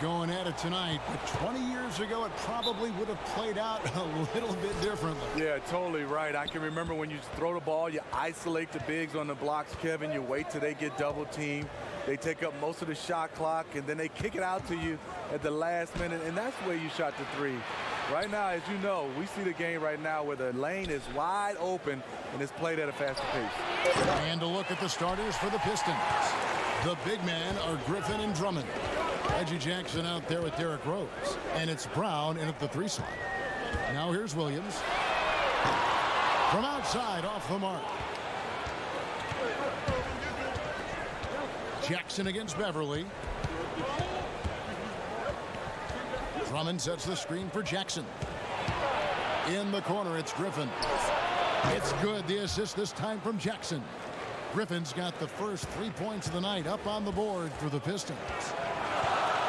going at it tonight, but 20 years ago it probably would have played out a little bit differently. Yeah, totally right. I can remember when you throw the ball, you isolate the bigs on the blocks, Kevin. You wait till they get double teamed. They take up most of the shot clock, and then they kick it out to you at the last minute, and that's where you shot the three. Right now, as you know, we see the game right now where the lane is wide open and it's played at a faster pace. And a look at the starters for the Pistons. The big men are Griffin and Drummond. Reggie Jackson out there with Derrick Rose. And it's Brown in at the 3 slot. Now here's Williams. From outside, off the mark. Jackson against Beverly. Drummond sets the screen for Jackson. In the corner, it's Griffin. It's good. The assist this time from Jackson. Griffin's got the first 3 points of the night up on the board for the Pistons.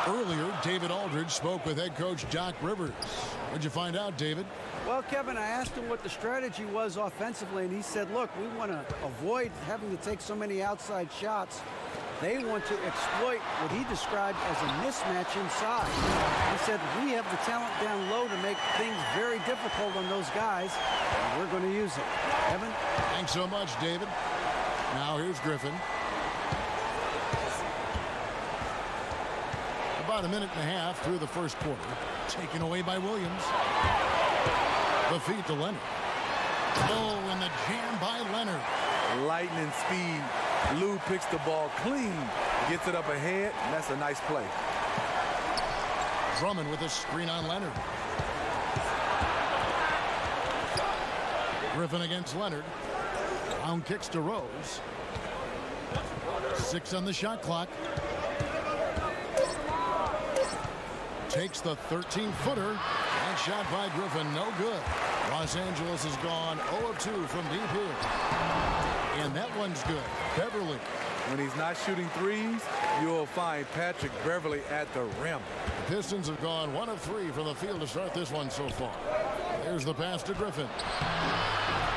Earlier, David Aldridge spoke with head coach Doc Rivers. What'd you find out, David? Well, Kevin, I asked him what the strategy was offensively, and he said, look, we want to avoid having to take so many outside shots. They want to exploit what he described as a mismatch inside. He said, we have the talent down low to make things very difficult on those guys, and we're going to use it. Evan? Thanks so much, David. Now here's Griffin. About a minute and a half through the first quarter. Taken away by Williams. The feed to Leonard. Oh, and the jam by Leonard. Lightning speed. Lou picks the ball clean, gets it up ahead, and that's a nice play. Drummond with a screen on Leonard. Griffin against Leonard. Brown kicks to Rose. 6 on the shot clock. Takes the 13-footer. That shot by Griffin, no good. Los Angeles has gone 0 of 2 from deep here. And that one's good. Beverly. When he's not shooting threes, you'll find Patrick Beverly at the rim. The Pistons have gone 1 of 3 from the field to start this one so far. There's the pass to Griffin.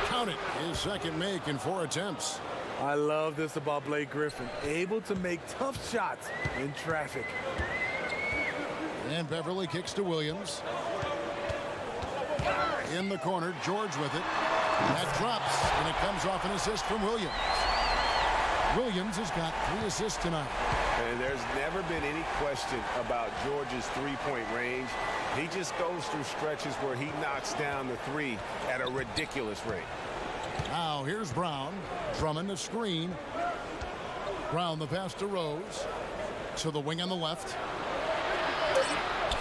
Count it. His second make in 4 attempts. I love this about Blake Griffin. Able to make tough shots in traffic. And Beverly kicks to Williams. In the corner, George with it. That drops, and it comes off an assist from Williams. Williams has got 3 assists tonight. And there's never been any question about George's three-point range. He just goes through stretches where he knocks down the 3 at a ridiculous rate. Now here's Brown. Drummond a screen. Brown the pass to Rose. To the wing on the left.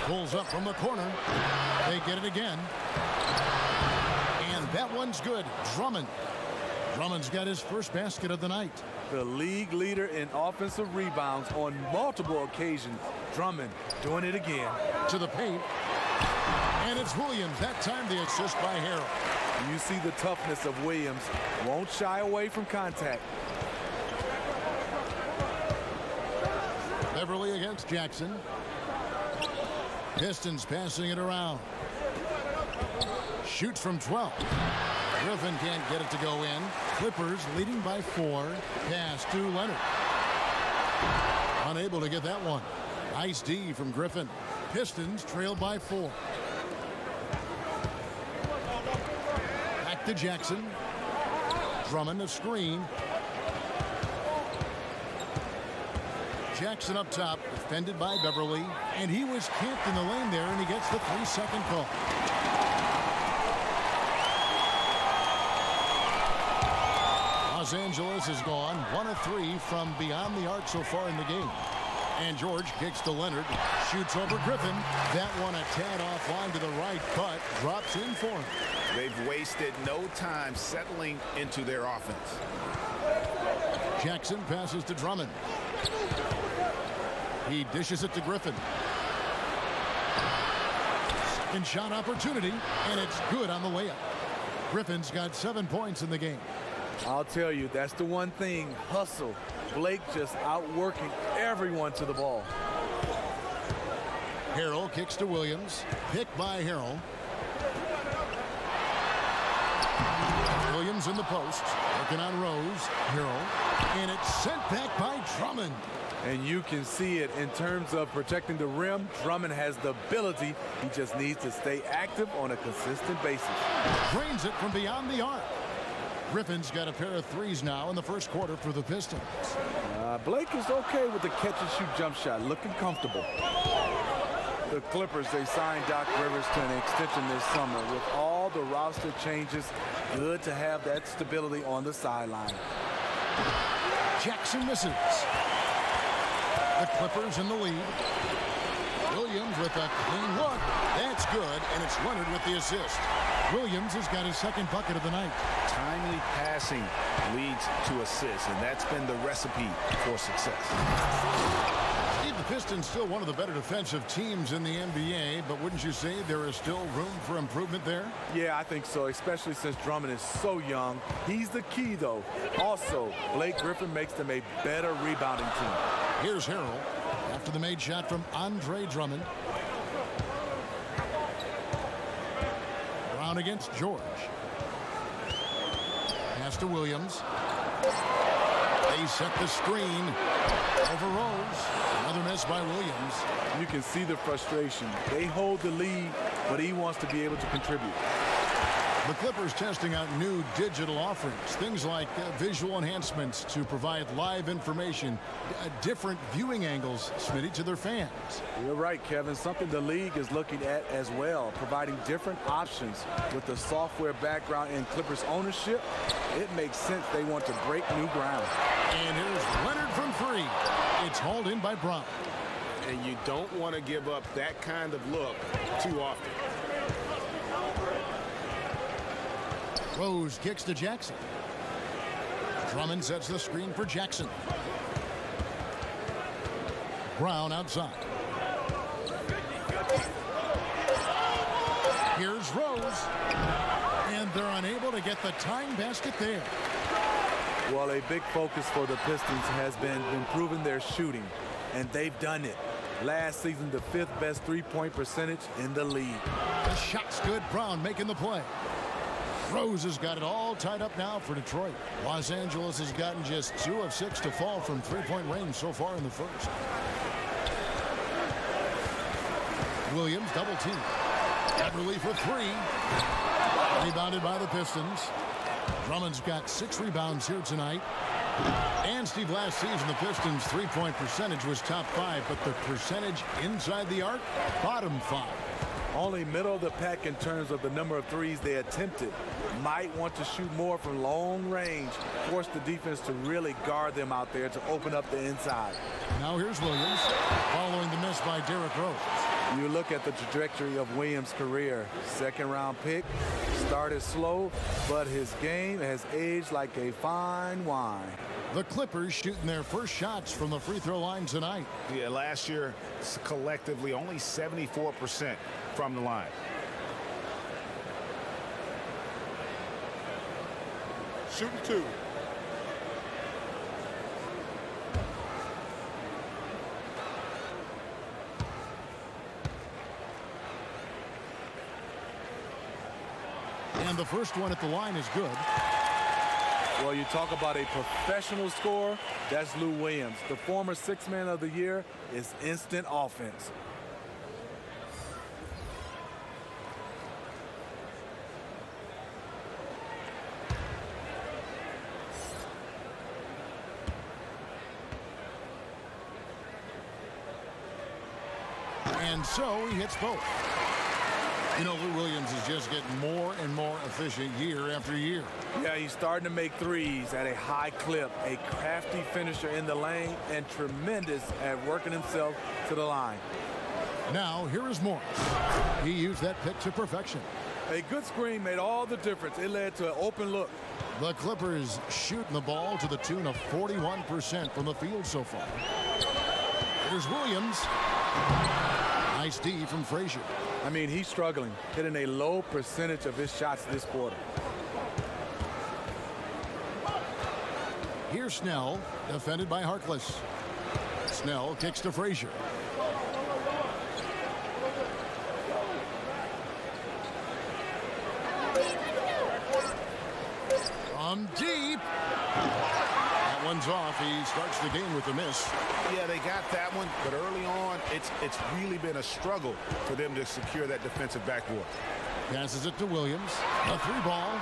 Pulls up from the corner. They get it again. And that one's good. Drummond. Drummond's got his first basket of the night. The league leader in offensive rebounds on multiple occasions. Drummond doing it again. To the paint. And it's Williams. That time the assist by Harrell. You see the toughness of Williams. Won't shy away from contact. Beverly against Jackson. Pistons passing it around. Shoots from 12. Griffin can't get it to go in. Clippers leading by 4. Pass to Leonard. Unable to get that one. Nice D from Griffin. Pistons trail by 4. Back to Jackson. Drummond a screen. Jackson up top, defended by Beverly, and he was camped in the lane there, and he gets the 3-second call. Los Angeles has gone 1 of 3 from beyond the arc so far in the game. And George kicks to Leonard, shoots over Griffin. That one a tad offline to the right, but drops in for him. They've wasted no time settling into their offense. Jackson passes to Drummond. He dishes it to Griffin. Second shot opportunity, and it's good on the way up. Griffin's got 7 points in the game. I'll tell you, that's the one thing. Hustle. Blake just outworking everyone to the ball. Harrell kicks to Williams. Picked by Harrell. Williams in the post. Working on Rose. Harrell. And it's sent back by Drummond. And you can see it in terms of protecting the rim. Drummond has the ability. He just needs to stay active on a consistent basis. Drains it from beyond the arc. Griffin's got a pair of threes now in the first quarter for the Pistons. Blake is okay with the catch-and-shoot jump shot, looking comfortable. The Clippers, they signed Doc Rivers to an extension this summer. With all the roster changes, good to have that stability on the sideline. Jackson misses. The Clippers in the lead. Williams with a clean look. That's good, and it's Leonard with the assist. Williams has got his second bucket of the night. Timely passing leads to assists, and that's been the recipe for success. Steve, the Pistons still one of the better defensive teams in the NBA, but wouldn't you say there is still room for improvement there? Yeah, I think so, especially since Drummond is so young. He's the key, though. Also, Blake Griffin makes them a better rebounding team. Here's Harrell after the made shot from Andre Drummond. Brown against George. Pass to Williams. They set the screen over Rose. Another miss by Williams. You can see the frustration. They hold the lead, but he wants to be able to contribute. The Clippers testing out new digital offerings, things like visual enhancements to provide live information, different viewing angles, Smitty, to their fans. You're right, Kevin. Something the league is looking at as well, providing different options with the software background in Clippers ownership. It makes sense they want to break new ground. And here's Leonard from three. It's hauled in by Brown. And you don't want to give up that kind of look too often. Rose kicks to Jackson. Drummond sets the screen for Jackson. Brown outside. Here's Rose. And they're unable to get the tying basket there. Well, a big focus for the Pistons has been improving their shooting, and they've done it. Last season, the fifth best three-point percentage in the league. The shot's good. Brown making the play. Rose has got it all tied up now for Detroit. Los Angeles has gotten just 2 of 6 to fall from three-point range so far in the first. Williams double team. Everly for three. Rebounded by the Pistons. Drummond's got 6 rebounds here tonight. And Steve, last season the Pistons' three-point percentage was top 5, but the percentage inside the arc, bottom 5. Only middle of the pack in terms of the number of threes they attempted. Might want to shoot more from long range. Force the defense to really guard them out there to open up the inside. Now here's Williams following the miss by Derrick Rose. You look at the trajectory of Williams' career. Second-round pick. Started slow, but his game has aged like a fine wine. The Clippers shooting their first shots from the free throw line tonight. Yeah, last year, collectively, only 74% from the line. Shooting 2. And the first one at the line is good. Well, you talk about a professional scorer, that's Lou Williams. The former Sixth Man of the Year is instant offense. And so he hits both. You know, Lou Williams is just getting more and more efficient year after year. Yeah, he's starting to make threes at a high clip, a crafty finisher in the lane, and tremendous at working himself to the line. Now, here is Morris. He used that pick to perfection. A good screen made all the difference. It led to an open look. The Clippers shooting the ball to the tune of 41% from the field so far. Here's Williams. Nice D from Frazier. I mean, he's struggling, hitting a low percentage of his shots this quarter. Here's Snell, defended by Harkless. Snell kicks to Frazier. From deep. That one's off. He starts the game with a miss. Yeah, they got that one, but early on, it's really been a struggle for them to secure that defensive backboard. Passes it to Williams. A 3-ball.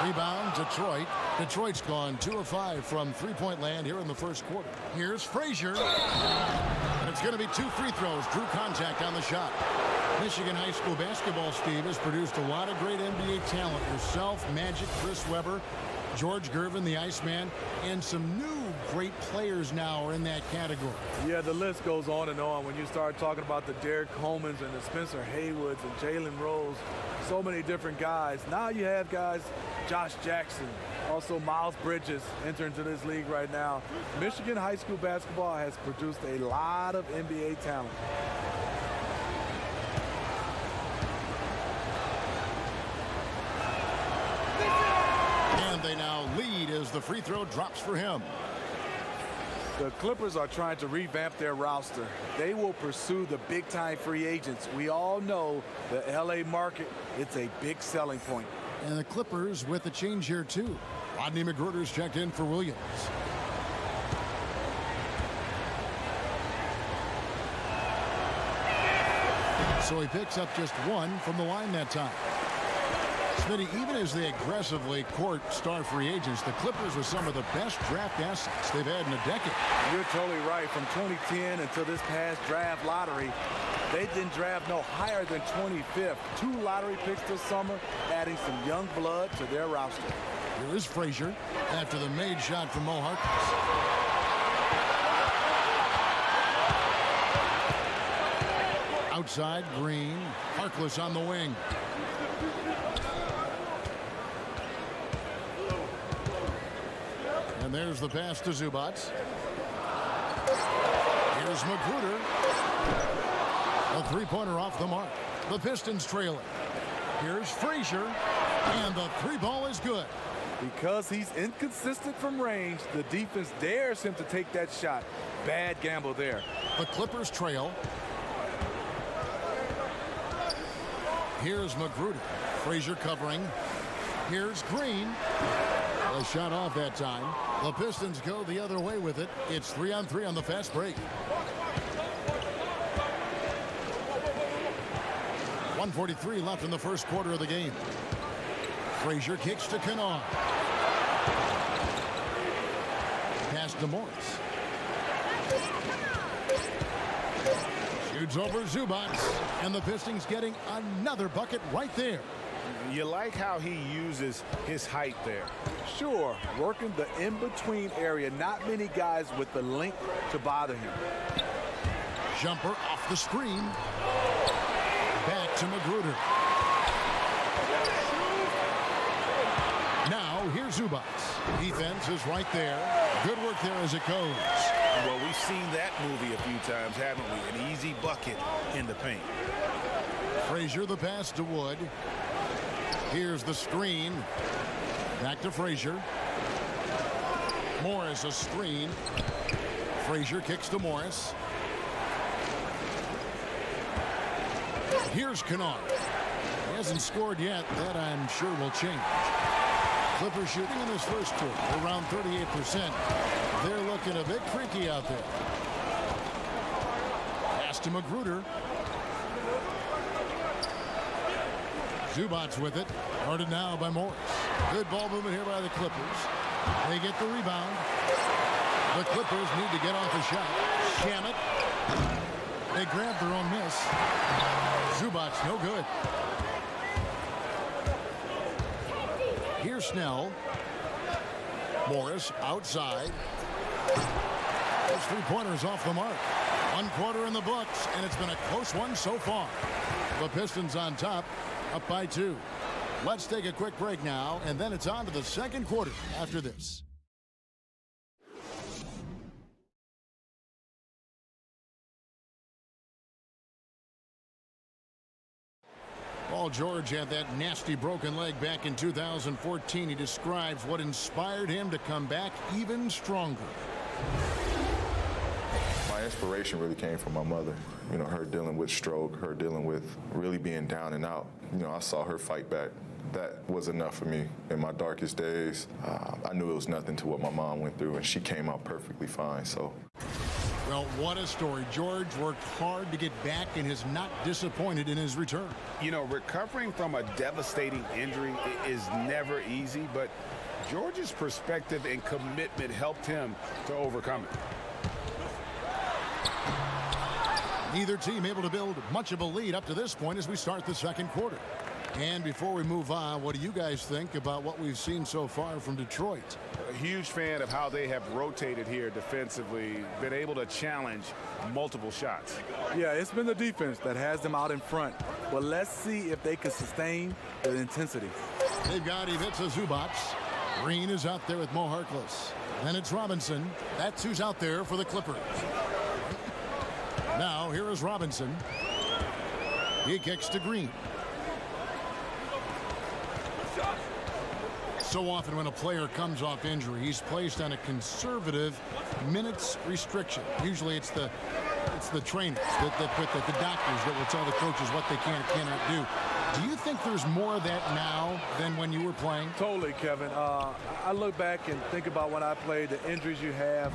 Rebound, Detroit. Detroit's gone 2 of 5 from three-point land here in the first quarter. Here's Frazier. And it's going to be 2 free throws. Drew contact on the shot. Michigan high school basketball, Steve, has produced a lot of great NBA talent. Yourself, Magic, Chris Webber, George Gervin, the Iceman, and some new great players now are in that category. Yeah, the list goes on and on. When you start talking about the Derek Colemans and the Spencer Haywoods and Jalen Rose, so many different guys. Now you have guys, Josh Jackson, also Miles Bridges entering into this league right now. Michigan high school basketball has produced a lot of NBA talent. And they now lead as the free throw drops for him. The Clippers are trying to revamp their roster. They will pursue the big-time free agents. We all know the L.A. market, it's a big selling point. And the Clippers with a change here, too. Rodney McGruder's checked in for Williams. So he picks up just 1 from the line that time. Smitty, even as they aggressively court star free agents, the Clippers were some of the best draft assets they've had in a decade. You're totally right. From 2010 until this past draft lottery, they didn't draft no higher than 25th. 2 lottery picks this summer, adding some young blood to their roster. Here is Frazier after the made shot from Mo Harkless. Outside, Green. Harkless on the wing. And there's the pass to Zubats. Here's Magruder. A 3-pointer off the mark. The Pistons trailing. Here's Frazier. And the 3-ball is good. Because he's inconsistent from range, the defense dares him to take that shot. Bad gamble there. The Clippers trail. Here's Magruder. Frazier covering. Here's Green. A shot off that time. The Pistons go the other way with it. It's 3-on-3 on the fast break. 1:43 left in the first quarter of the game. Frazier kicks to Kennard. Pass to Morris. Shoots over Zubats. And the Pistons getting another bucket right there. You like how he uses his height there. Sure, working the in-between area. Not many guys with the length to bother him. Jumper off the screen. Back to Magruder. Now here's Zubats. Defense is right there. Good work there as it goes. Well, we've seen that movie a few times, haven't we? An easy bucket in the paint. Frazier the pass to Wood. Here's the screen. Back to Frazier. Morris a screen. Frazier kicks to Morris. Here's Kennard. He hasn't scored yet. That I'm sure will change. Clippers shooting in this first two around 38%. They're looking a bit creaky out there. Pass to Magruder. Zubats with it. Guarded now by Morris. Good ball movement here by the Clippers. They get the rebound. The Clippers need to get off a shot. Shamet. They grab their own miss. Zubats no good. Here's Snell. Morris outside. Those 3-pointers off the mark. 1 quarter in the books, and it's been a close one so far. The Pistons on top, up by 2. Let's take a quick break now, and then it's on to the second quarter after this. Paul George had that nasty broken leg back in 2014. He describes what inspired him to come back even stronger. My inspiration really came from my mother. You know, her dealing with stroke, her dealing with really being down and out. You know, I saw her fight back. That was enough for me in my darkest days. I knew it was nothing to what my mom went through, and she came out perfectly fine. So. Well, what a story. George worked hard to get back and is not disappointed in his return. You know, recovering from a devastating injury is never easy, but George's perspective and commitment helped him to overcome it. Neither team able to build much of a lead up to this point as we start the second quarter. And before we move on, what do you guys think about what we've seen so far from Detroit? A huge fan of how they have rotated here defensively, been able to challenge multiple shots. Yeah, it's been the defense that has them out in front. But let's see if they can sustain the intensity. They've got Ivica Zubac. Green is out there with Mo Harkless. Then it's Robinson. That's who's out there for the Clippers. Now, here is Robinson. He kicks to Green. So often when a player comes off injury, he's placed on a conservative minutes restriction. Usually it's the trainers, the doctors that will tell the coaches what they can and cannot do. Do you think there's more of that now than when you were playing? Totally, Kevin. I look back and think about when I played, the injuries you have.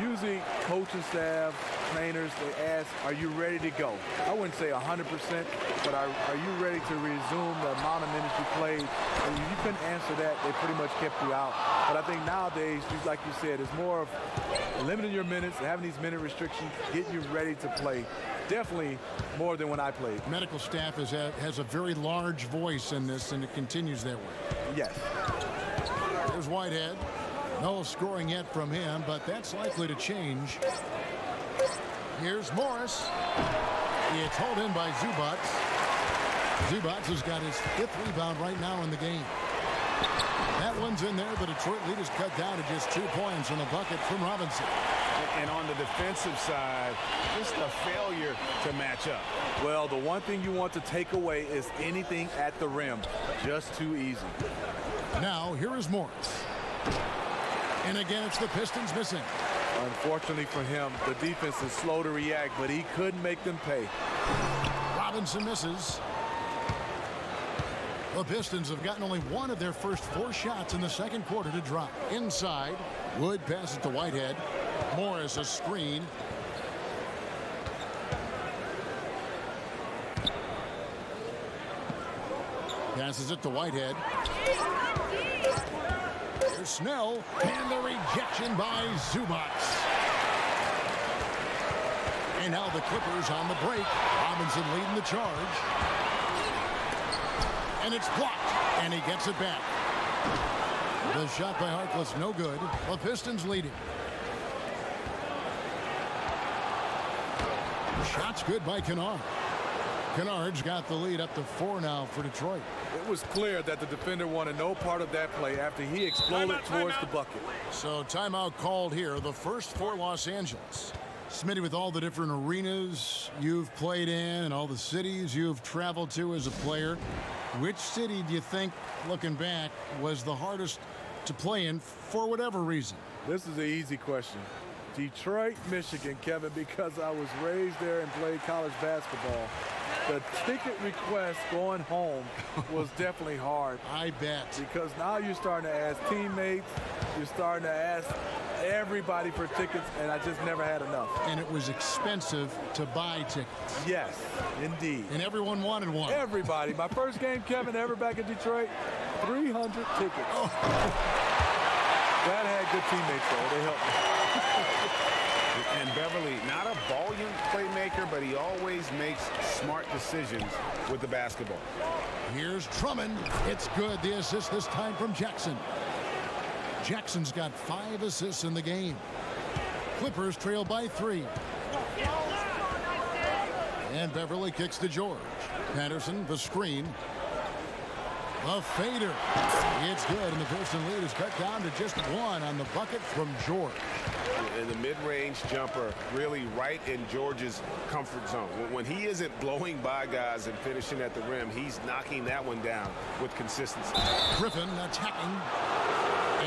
Usually coaching staff, trainers, they ask, are you ready to go? I wouldn't say 100%, but are you ready to resume the amount of minutes you played? And if you couldn't answer that, they pretty much kept you out. But I think nowadays, like you said, it's more of limiting your minutes, having these minute restrictions, getting you ready to play. Definitely more than when I played. Medical staff has a very large voice in this, and it continues that way. Yes. There's Whitehead. No scoring yet from him, but that's likely to change. Here's Morris. It's hauled in by Zubac. Zubac has got his 5th rebound right now in the game. That one's in there. The Detroit lead is cut down to just 2 points in the bucket from Robinson. And on the defensive side, just a failure to match up. Well, the one thing you want to take away is anything at the rim. Just too easy. Now, here is Morris. And again, it's the Pistons missing. Unfortunately for him, the defense is slow to react, but he couldn't make them pay. Robinson misses. The Pistons have gotten only one of their first 4 shots in the second quarter to drop. Inside, Wood passes to Whitehead. Morris a screen. Passes it to Whitehead. There's Snell, and the rejection by Zubac. And now the Clippers on the break. Robinson leading the charge. And it's blocked, and he gets it back. The shot by Harkless, no good. The Pistons leading. Shot's good by Kennard. Kennard's got the lead up to 4 now for Detroit. It was clear that the defender wanted no part of that play after he exploded towards the bucket. So timeout called here, the first for Los Angeles. Smitty, with all the different arenas you've played in and all the cities you've traveled to as a player, which city do you think, looking back, was the hardest to play in for whatever reason? This is an easy question. Detroit, Michigan, Kevin, because I was raised there and played college basketball. The ticket request going home was definitely hard. I bet. Because now you're starting to ask teammates, you're starting to ask everybody for tickets, and I just never had enough. And it was expensive to buy tickets. Yes, indeed. And everyone wanted one. Everybody. My first game, Kevin, ever back in Detroit, 300 tickets. Oh. That had good teammates, though. They helped me. And Beverly, not a volume playmaker, but he always makes smart decisions with the basketball. Here's Drummond. It's good. The assist this time from Jackson. Jackson's got 5 assists in the game. Clippers trail by 3. And Beverly kicks to George. Patterson, the screen. The fader. It's good, and the Piston lead is cut down to just 1 on the bucket from George. And the mid-range jumper really right in George's comfort zone. When he isn't blowing by guys and finishing at the rim, he's knocking that one down with consistency. Griffin attacking.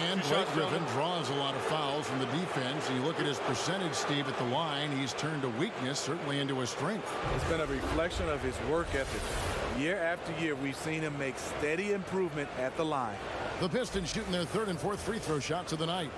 And Blake Griffin draws a lot of fouls from the defense. And you look at his percentage, Steve, at the line. He's turned a weakness certainly into a strength. It's been a reflection of his work ethic. Year after year, we've seen him make steady improvement at the line. The Pistons shooting their third and fourth free throw shots of the night.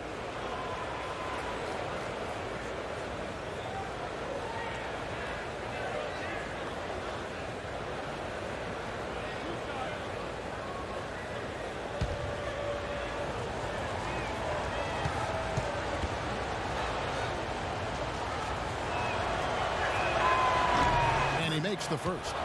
Makes the first.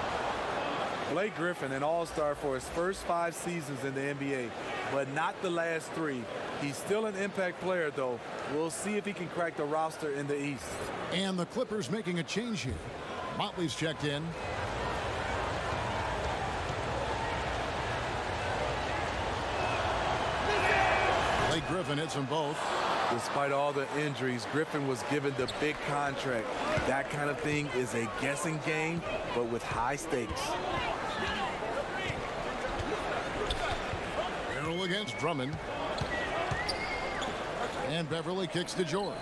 Blake Griffin, an all-star for his first 5 seasons in the NBA, but not the last 3. He's still an impact player, though. We'll see if he can crack the roster in the East. And the Clippers making a change here. Motley's checked in. Blake Griffin hits them both. Despite all the injuries, Griffin was given the big contract. That kind of thing is a guessing game, but with high stakes. Carroll against Drummond. And Beverly kicks to George.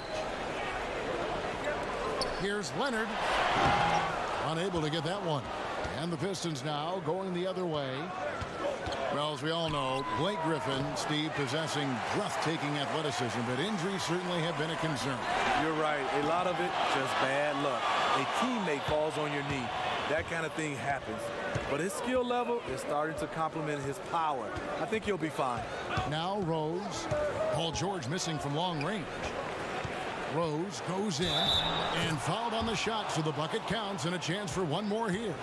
Here's Leonard. Unable to get that one. And the Pistons now going the other way. Well, as we all know, Blake Griffin, Steve, possessing breathtaking athleticism, but injuries certainly have been a concern. You're right. A lot of it just bad luck. A teammate falls on your knee. That kind of thing happens. But his skill level is starting to complement his power. I think he'll be fine. Now Rose. Paul George missing from long range. Rose goes in and fouled on the shot, so the bucket counts and a chance for one more here.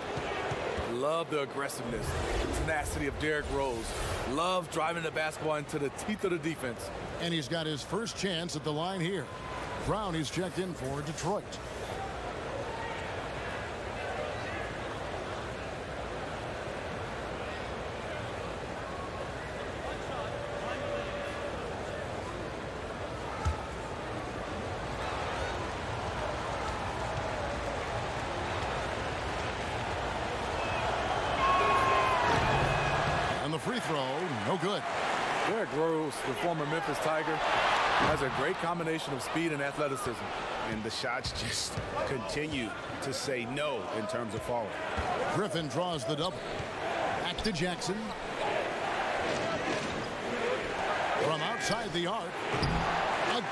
Love the aggressiveness, the tenacity of Derrick Rose. Love driving the basketball into the teeth of the defense. And he's got his first chance at the line here. Brown is checked in for Detroit. Free throw, no good. Derrick Rose, the former Memphis Tiger, has a great combination of speed and athleticism. And the shots just continue to say no in terms of falling. Griffin draws the double. Back to Jackson. From outside the arc.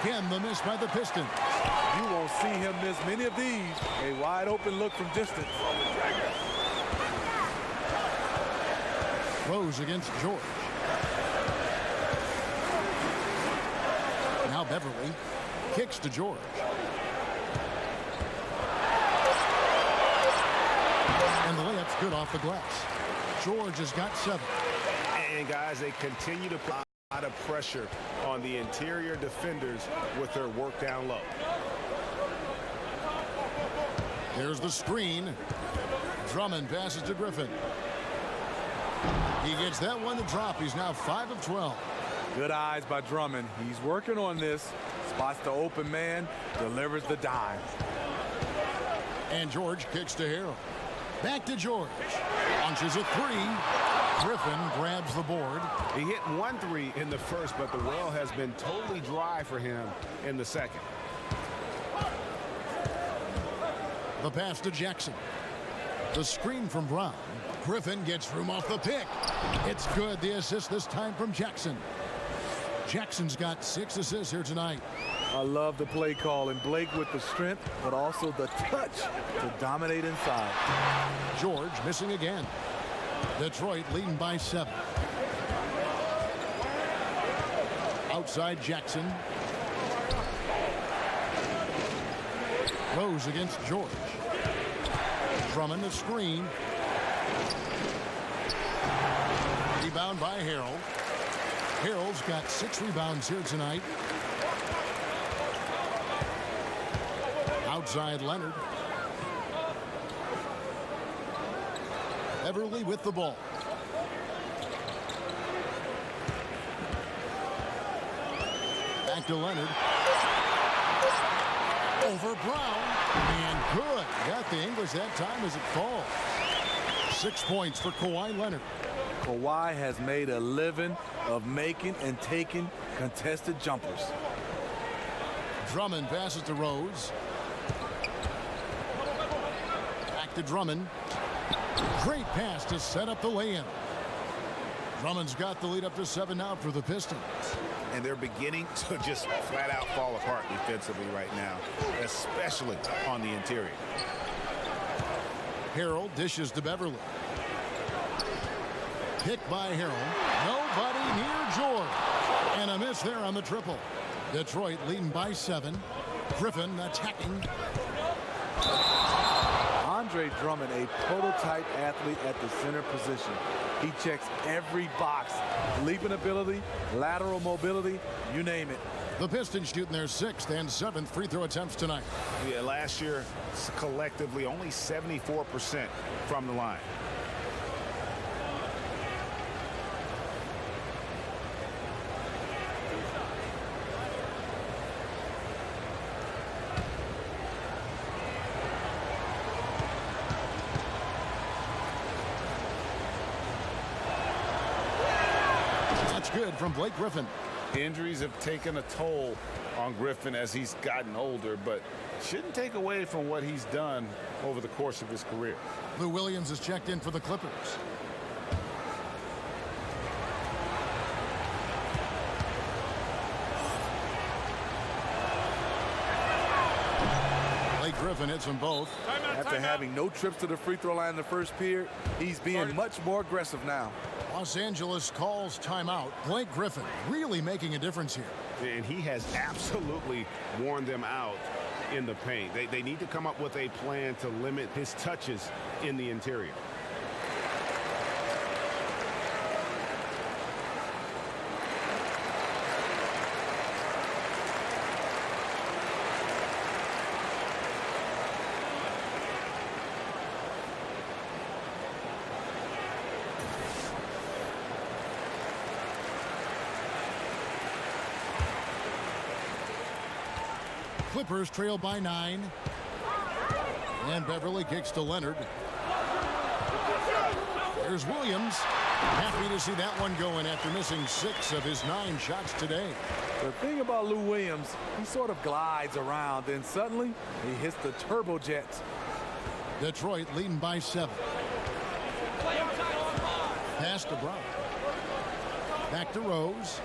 Again, the miss by the Pistons. You won't see him miss many of these. A wide open look from distance. Rose against George. Now Beverly kicks to George. And the layup's good off the glass. George has got 7. And guys, they continue to put a lot of pressure on the interior defenders with their work down low. There's the screen. Drummond passes to Griffin. He gets that one to drop. He's now 5 of 12. Good eyes by Drummond. He's working on this. Spots the open man, delivers the dime. And George kicks to Harrell. Back to George. Launches a 3. Griffin grabs the board. He hit 1 3 in the first, but the well has been totally dry for him in the second. The pass to Jackson. The screen from Brown. Griffin gets room off the pick. It's good. The assist this time from Jackson. Jackson's got 6 assists here tonight. I love the play call, and Blake with the strength, but also the touch to dominate inside. George missing again. Detroit leading by 7. Outside Jackson. Rose against George. Drummond the screen. Rebound by Harrell. Harrell's got 6 rebounds here tonight. Outside Leonard. Beverly with the ball. Back to Leonard. Over Brown. And good. Got the English that time as it falls. 6 points for Kawhi Leonard. Kawhi has made a living of making and taking contested jumpers. Drummond passes to Rose. Back to Drummond. Great pass to set up the lay-in. Drummond's got the lead up to 7 now for the Pistons. And they're beginning to just flat out fall apart defensively right now, especially on the interior. Harrell dishes to Beverly. Picked by Harrell. Nobody near George. And a miss there on the triple. Detroit leading by 7. Griffin attacking. Andre Drummond, a prototype athlete at the center position. He checks every box. Leaping ability, lateral mobility, you name it. The Pistons shooting their 6th and 7th free throw attempts tonight. Yeah, last year, collectively, only 74% from the line. Good from Blake Griffin. Injuries have taken a toll on Griffin as he's gotten older, but shouldn't take away from what he's done over the course of his career. Lou Williams is checked in for the Clippers. Blake Griffin hits them both. After having no trips to the free throw line in the first period, he's being much more aggressive now. Los Angeles calls timeout. Blake Griffin really making a difference here. And he has absolutely worn them out in the paint. They need to come up with a plan to limit his touches in the interior. Clippers trail by 9. And Beverly kicks to Leonard. There's Williams. Happy to see that one going after missing 6 of his 9 shots today. The thing about Lou Williams, he sort of glides around, then suddenly he hits the turbojets. Detroit leading by 7. Pass to Brown. Back to Rose.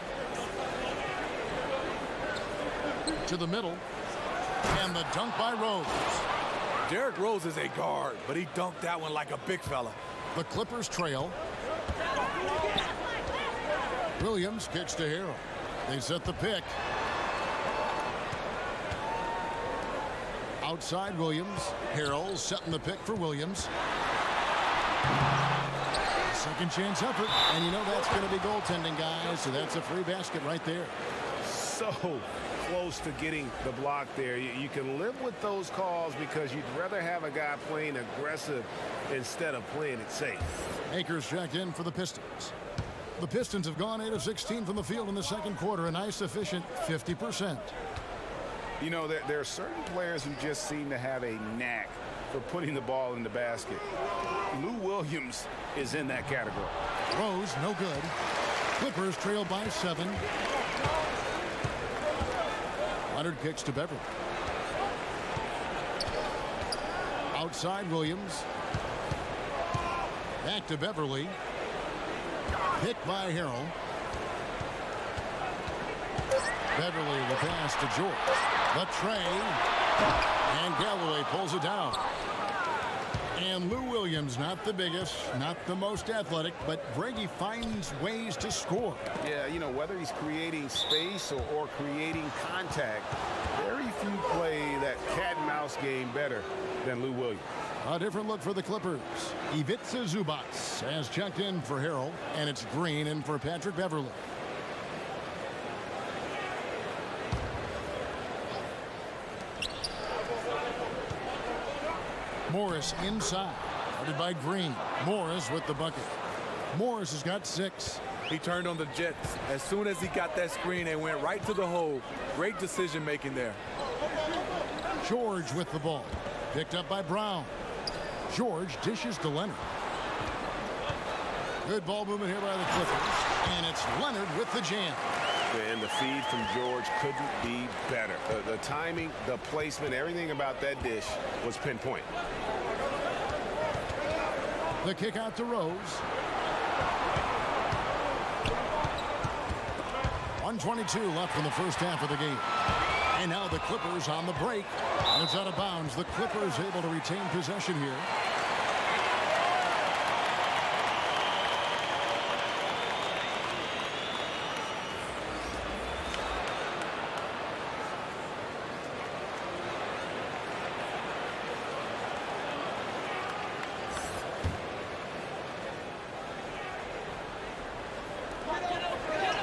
To the middle. And the dunk by Rose. Derrick Rose is a guard, but he dunked that one like a big fella. The Clippers trail. Williams kicks to Harrell. They set the pick. Outside Williams. Harrell setting the pick for Williams. Second chance effort. And you know that's going to be goaltending, guys. So that's a free basket right there. So close to getting the block there. You can live with those calls because you'd rather have a guy playing aggressive instead of playing it safe. Akers checked in for the Pistons. The Pistons have gone 8 of 16 from the field in the second quarter, a nice efficient 50%. You know, there are certain players who just seem to have a knack for putting the ball in the basket. Lou Williams is in that category. Rose, no good. Clippers trail by 7. Leonard kicks to Beverly. Outside Williams. Back to Beverly. Picked by Harrell. Beverly the pass to George. The tray. And Galloway pulls it down. And Lou Williams, not the biggest, not the most athletic, but Brady finds ways to score. Yeah, you know, whether he's creating space or creating contact, very few play that cat and mouse game better than Lou Williams. A different look for the Clippers. Ivica Zubac has checked in for Harrell, and it's Green in for Patrick Beverly. Morris inside, guarded by Green. Morris with the bucket. Morris has got 6. He turned on the Jets. As soon as he got that screen, they went right to the hole. Great decision making there. George with the ball. Picked up by Brown. George dishes to Leonard. Good ball movement here by the Clippers. And it's Leonard with the jam. And the feed from George couldn't be better. The timing, the placement, everything about that dish was pinpoint. The kick out to Rose. 1:22 left in the first half of the game. And now the Clippers on the break. And it's out of bounds. The Clippers able to retain possession here.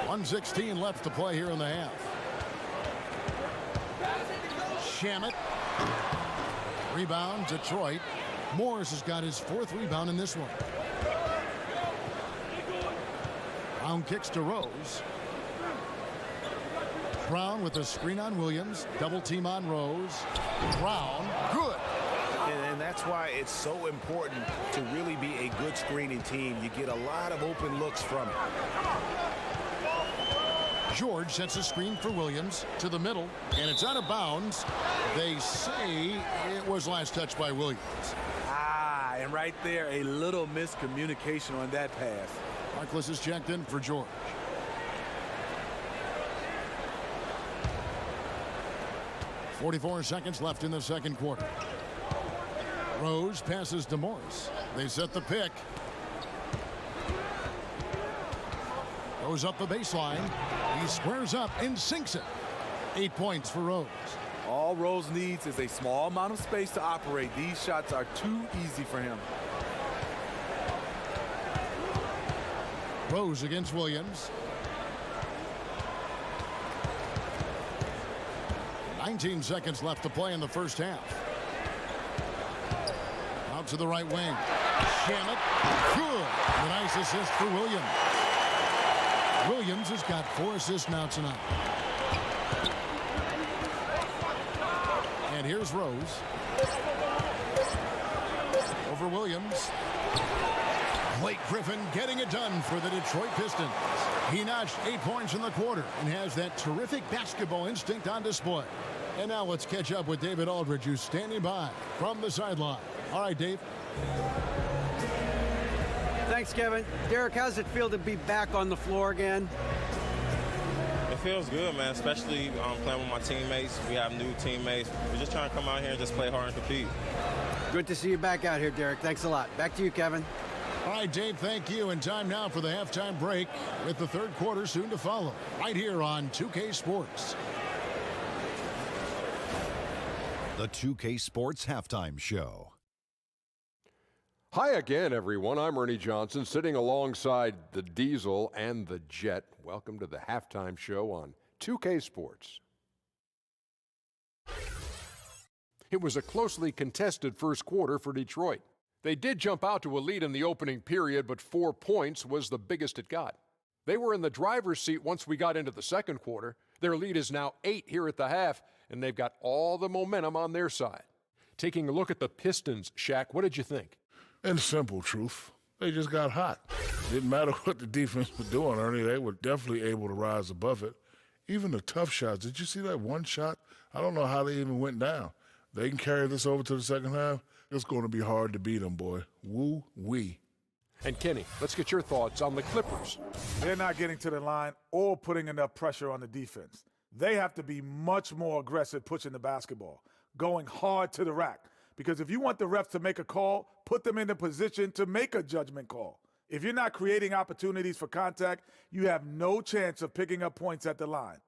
.116 left to play here in the half. Shamet. Rebound, Detroit. Morris has got his 4th rebound in this one. Brown kicks to Rose. Brown with a screen on Williams. Double team on Rose. Brown, good. And that's why it's so important to really be a good screening team. You get a lot of open looks from it. George sets a screen for Williams to the middle, and it's out of bounds. They say it was last touched by Williams. And right there, a little miscommunication on that pass. Harkless is checked in for George. .44 seconds left in the second quarter. Rose passes to Morris. They set the pick. Goes up the baseline. He squares up and sinks it. 8 points for Rose. All Rose needs is a small amount of space to operate. These shots are too easy for him. Rose against Williams. 19 seconds left to play in the first half. Out to the right wing. Shamet. Good. A nice assist for Williams. Williams has got 4 assists now tonight. And here's Rose. Over Williams. Blake Griffin getting it done for the Detroit Pistons. He notched 8 points in the quarter and has that terrific basketball instinct on display. And now let's catch up with David Aldridge, who's standing by from the sideline. All right, Dave. Thanks, Kevin. Derek, how's it feel to be back on the floor again? It feels good, man, especially playing with my teammates. We have new teammates. We're just trying to come out here and just play hard and compete. Good to see you back out here, Derek. Thanks a lot. Back to you, Kevin. All right, Dave, thank you. And time now for the halftime break with the third quarter soon to follow right here on 2K Sports. The 2K Sports Halftime Show. Hi again, everyone. I'm Ernie Johnson, sitting alongside the Diesel and the Jet. Welcome to the halftime show on 2K Sports. It was a closely contested first quarter for Detroit. They did jump out to a lead in the opening period, but 4 points was the biggest it got. They were in the driver's seat once we got into the second quarter. Their lead is now 8 here at the half, and they've got all the momentum on their side. Taking a look at the Pistons, Shaq, what did you think? In simple truth, they just got hot. Didn't matter what the defense was doing, Ernie. They were definitely able to rise above it. Even the tough shots. Did you see that one shot? I don't know how they even went down. They can carry this over to the second half. It's going to be hard to beat them, boy. Woo-wee. And Kenny, let's get your thoughts on the Clippers. They're not getting to the line or putting enough pressure on the defense. They have to be much more aggressive pushing the basketball, going hard to the rack. Because if you want the refs to make a call, put them in a position to make a judgment call. If you're not creating opportunities for contact, you have no chance of picking up points at the line.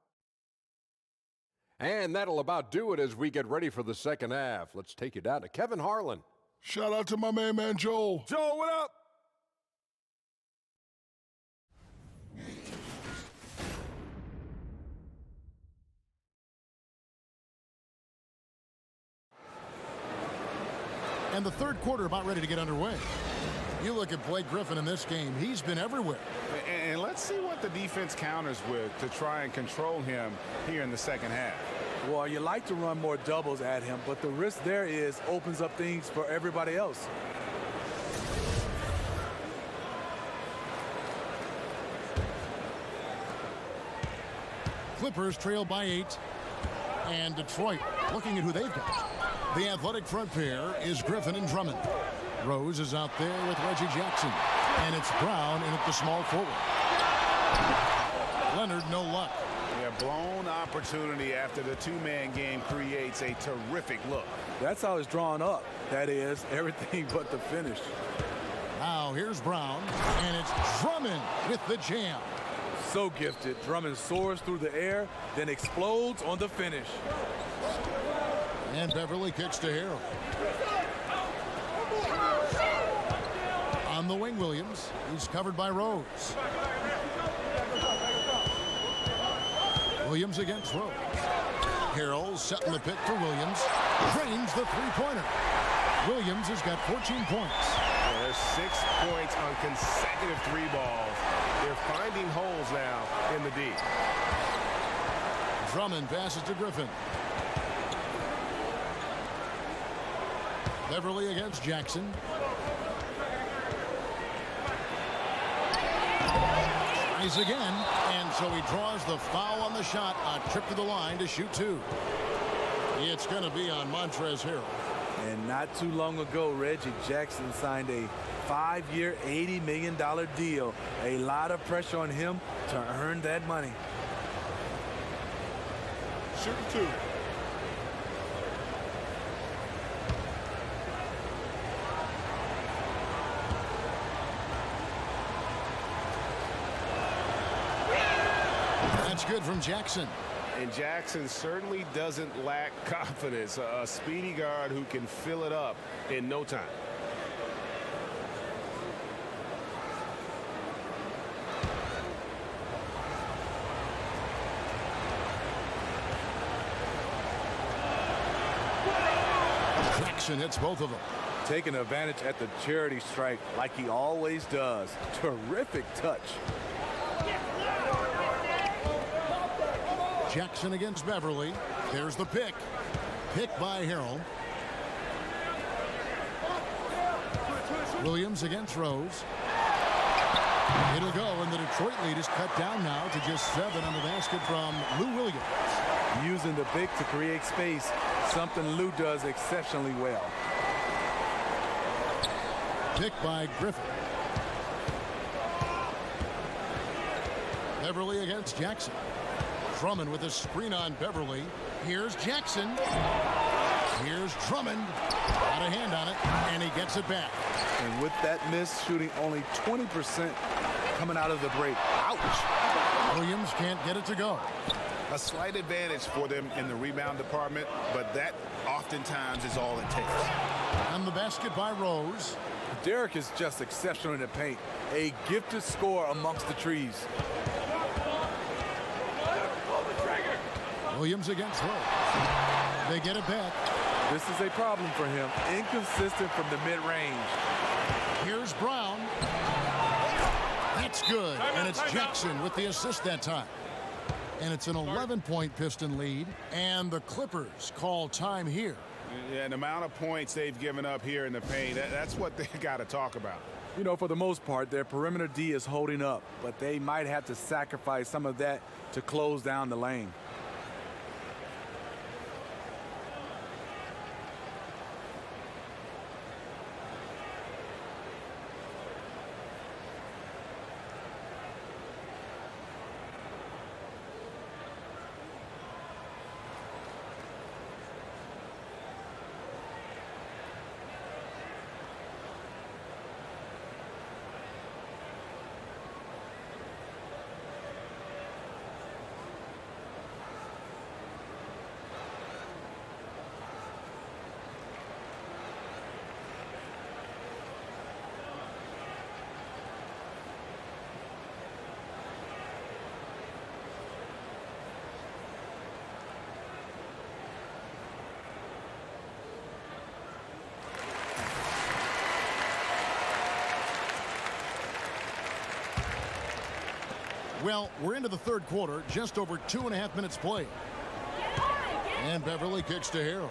And that'll about do it as we get ready for the second half. Let's take you down to Kevin Harlan. Shout out to my main man, Joel. Joel, what up? And the third quarter about ready to get underway. You look at Blake Griffin in this game. He's been everywhere. And let's see what the defense counters with to try and control him here in the second half. Well, you like to run more doubles at him, but the risk there is opens up things for everybody else. Clippers trail by 8. And Detroit looking at who they've got. The athletic front pair is Griffin and Drummond. Rose is out there with Reggie Jackson. And it's Brown in at the small forward. Leonard, no luck. Yeah, blown opportunity after the two-man game creates a terrific look. That's how it's drawn up. That is, everything but the finish. Now here's Brown, and it's Drummond with the jam. So gifted. Drummond soars through the air, then explodes on the finish. And Beverly kicks to Harrell. On the wing, Williams. He's covered by Rose. Williams against Rose. Harrell setting the pick for Williams. Drains the three-pointer. Williams has got 14 points. Yeah, there's 6 points on consecutive 3 balls. They're finding holes now in the D. Drummond passes to Griffin. Beverly against Jackson. Tries again, and so he draws the foul on the shot. A trip to the line to shoot 2. It's going to be on Montrezl Harrell. And not too long ago, Reggie Jackson signed a 5-year, $80 million deal. A lot of pressure on him to earn that money. Shoot 2. That's good from Jackson. And Jackson certainly doesn't lack confidence. A speedy guard who can fill it up in no time. Jackson hits both of them. Taking advantage at the charity strike like he always does. Terrific touch. Jackson against Beverly. There's the pick. Pick by Harrell. Williams against Rose. It'll go, and the Detroit lead is cut down now to just 7 on the basket from Lou Williams. Using the pick to create space, something Lou does exceptionally well. Pick by Griffin. Beverly against Jackson. Drummond with a screen on Beverly. Here's Jackson. Here's Drummond. Got a hand on it, and he gets it back. And with that miss, shooting only 20% coming out of the break. Ouch! Williams can't get it to go. A slight advantage for them in the rebound department, but that oftentimes is all it takes. On the basket by Rose. Derek is just exceptional in the paint. A gifted scorer amongst the trees. Williams against Rose. They get it back. This is a problem for him. Inconsistent from the mid-range. Here's Brown. That's good. And it's Jackson with the assist that time. And it's an 11-point Piston lead. And the Clippers call time here. Yeah, the amount of points they've given up here in the paint, that's what they got to talk about. You know, for the most part, their perimeter D is holding up. But they might have to sacrifice some of that to close down the lane. Well, we're into the third quarter, just over 2.5 minutes played. And Beverly kicks to Harrell.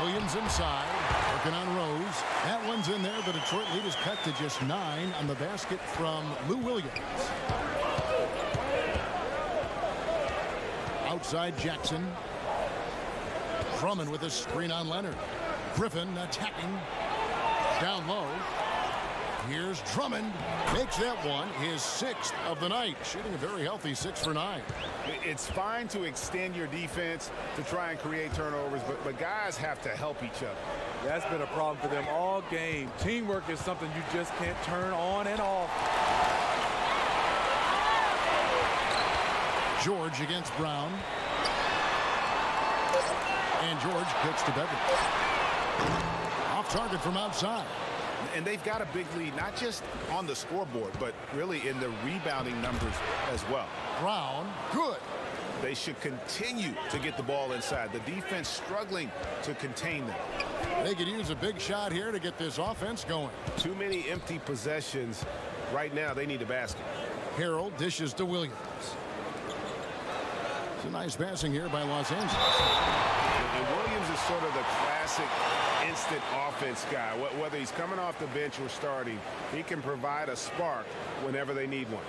Williams inside, working on Rose. That one's in there. The Detroit lead is cut to just 9 on the basket from Lou Williams. side Jackson. Drummond with a screen on Leonard. Griffin attacking. Down low. Here's Drummond. Makes that one his 6th of the night. Shooting a very healthy 6 for 9. It's fine to extend your defense to try and create turnovers, but guys have to help each other. That's been a problem for them all game. Teamwork is something you just can't turn on and off. George against Brown. And George kicks to Beverly. Off target from outside. And they've got a big lead, not just on the scoreboard, but really in the rebounding numbers as well. Brown, good. They should continue to get the ball inside. The defense struggling to contain them. They could use a big shot here to get this offense going. Too many empty possessions. Right now, they need a basket. Harrell dishes to Williams. It's a nice passing here by Los Angeles. And Williams is sort of the classic instant offense guy. Whether he's coming off the bench or starting, he can provide a spark whenever they need one.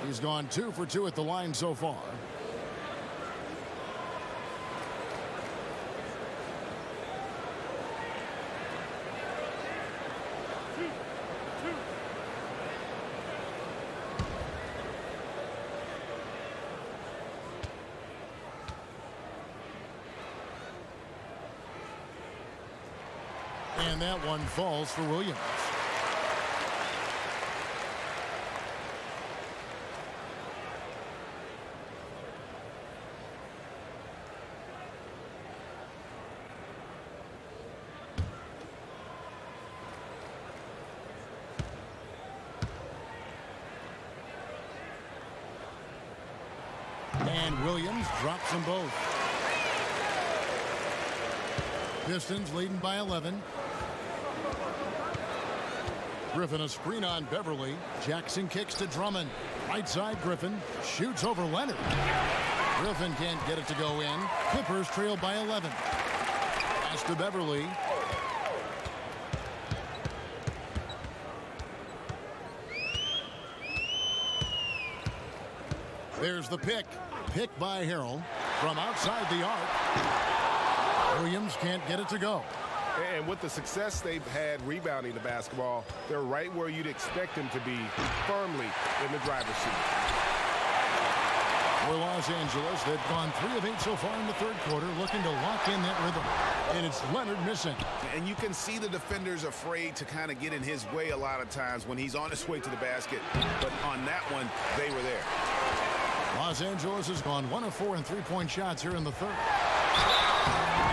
He's gone 2 for 2 at the line so far. And that one falls for Williams. And Williams drops them both. Pistons leading by 11. Griffin a screen on Beverly. Jackson kicks to Drummond. Right side Griffin shoots over Leonard. Griffin can't get it to go in. Clippers trail by 11. Pass to Beverly. There's the pick. Pick by Harrell from outside the arc. Williams can't get it to go. And with the success they've had rebounding the basketball, they're right where you'd expect them to be, firmly in the driver's seat. For Los Angeles, they've gone 3 of 8 so far in the third quarter, looking to lock in that rhythm. And it's Leonard missing. And you can see the defenders afraid to kind of get in his way a lot of times when he's on his way to the basket. But on that one, they were there. Los Angeles has gone 1 of 4 in three-point shots here in the third.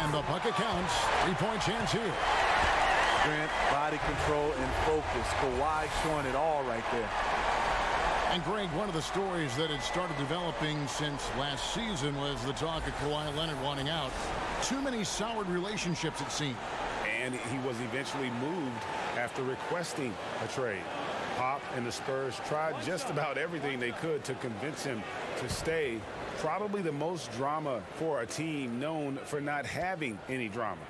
And the bucket counts. 3-point chance here. Strength, body control, and focus. Kawhi showing it all right there. And Greg, one of the stories that had started developing since last season was the talk of Kawhi Leonard wanting out. Too many soured relationships, it seemed. And he was eventually moved after requesting a trade. Pop and the Spurs tried just about everything they could to convince him to stay. Probably the most drama for a team known for not having any drama.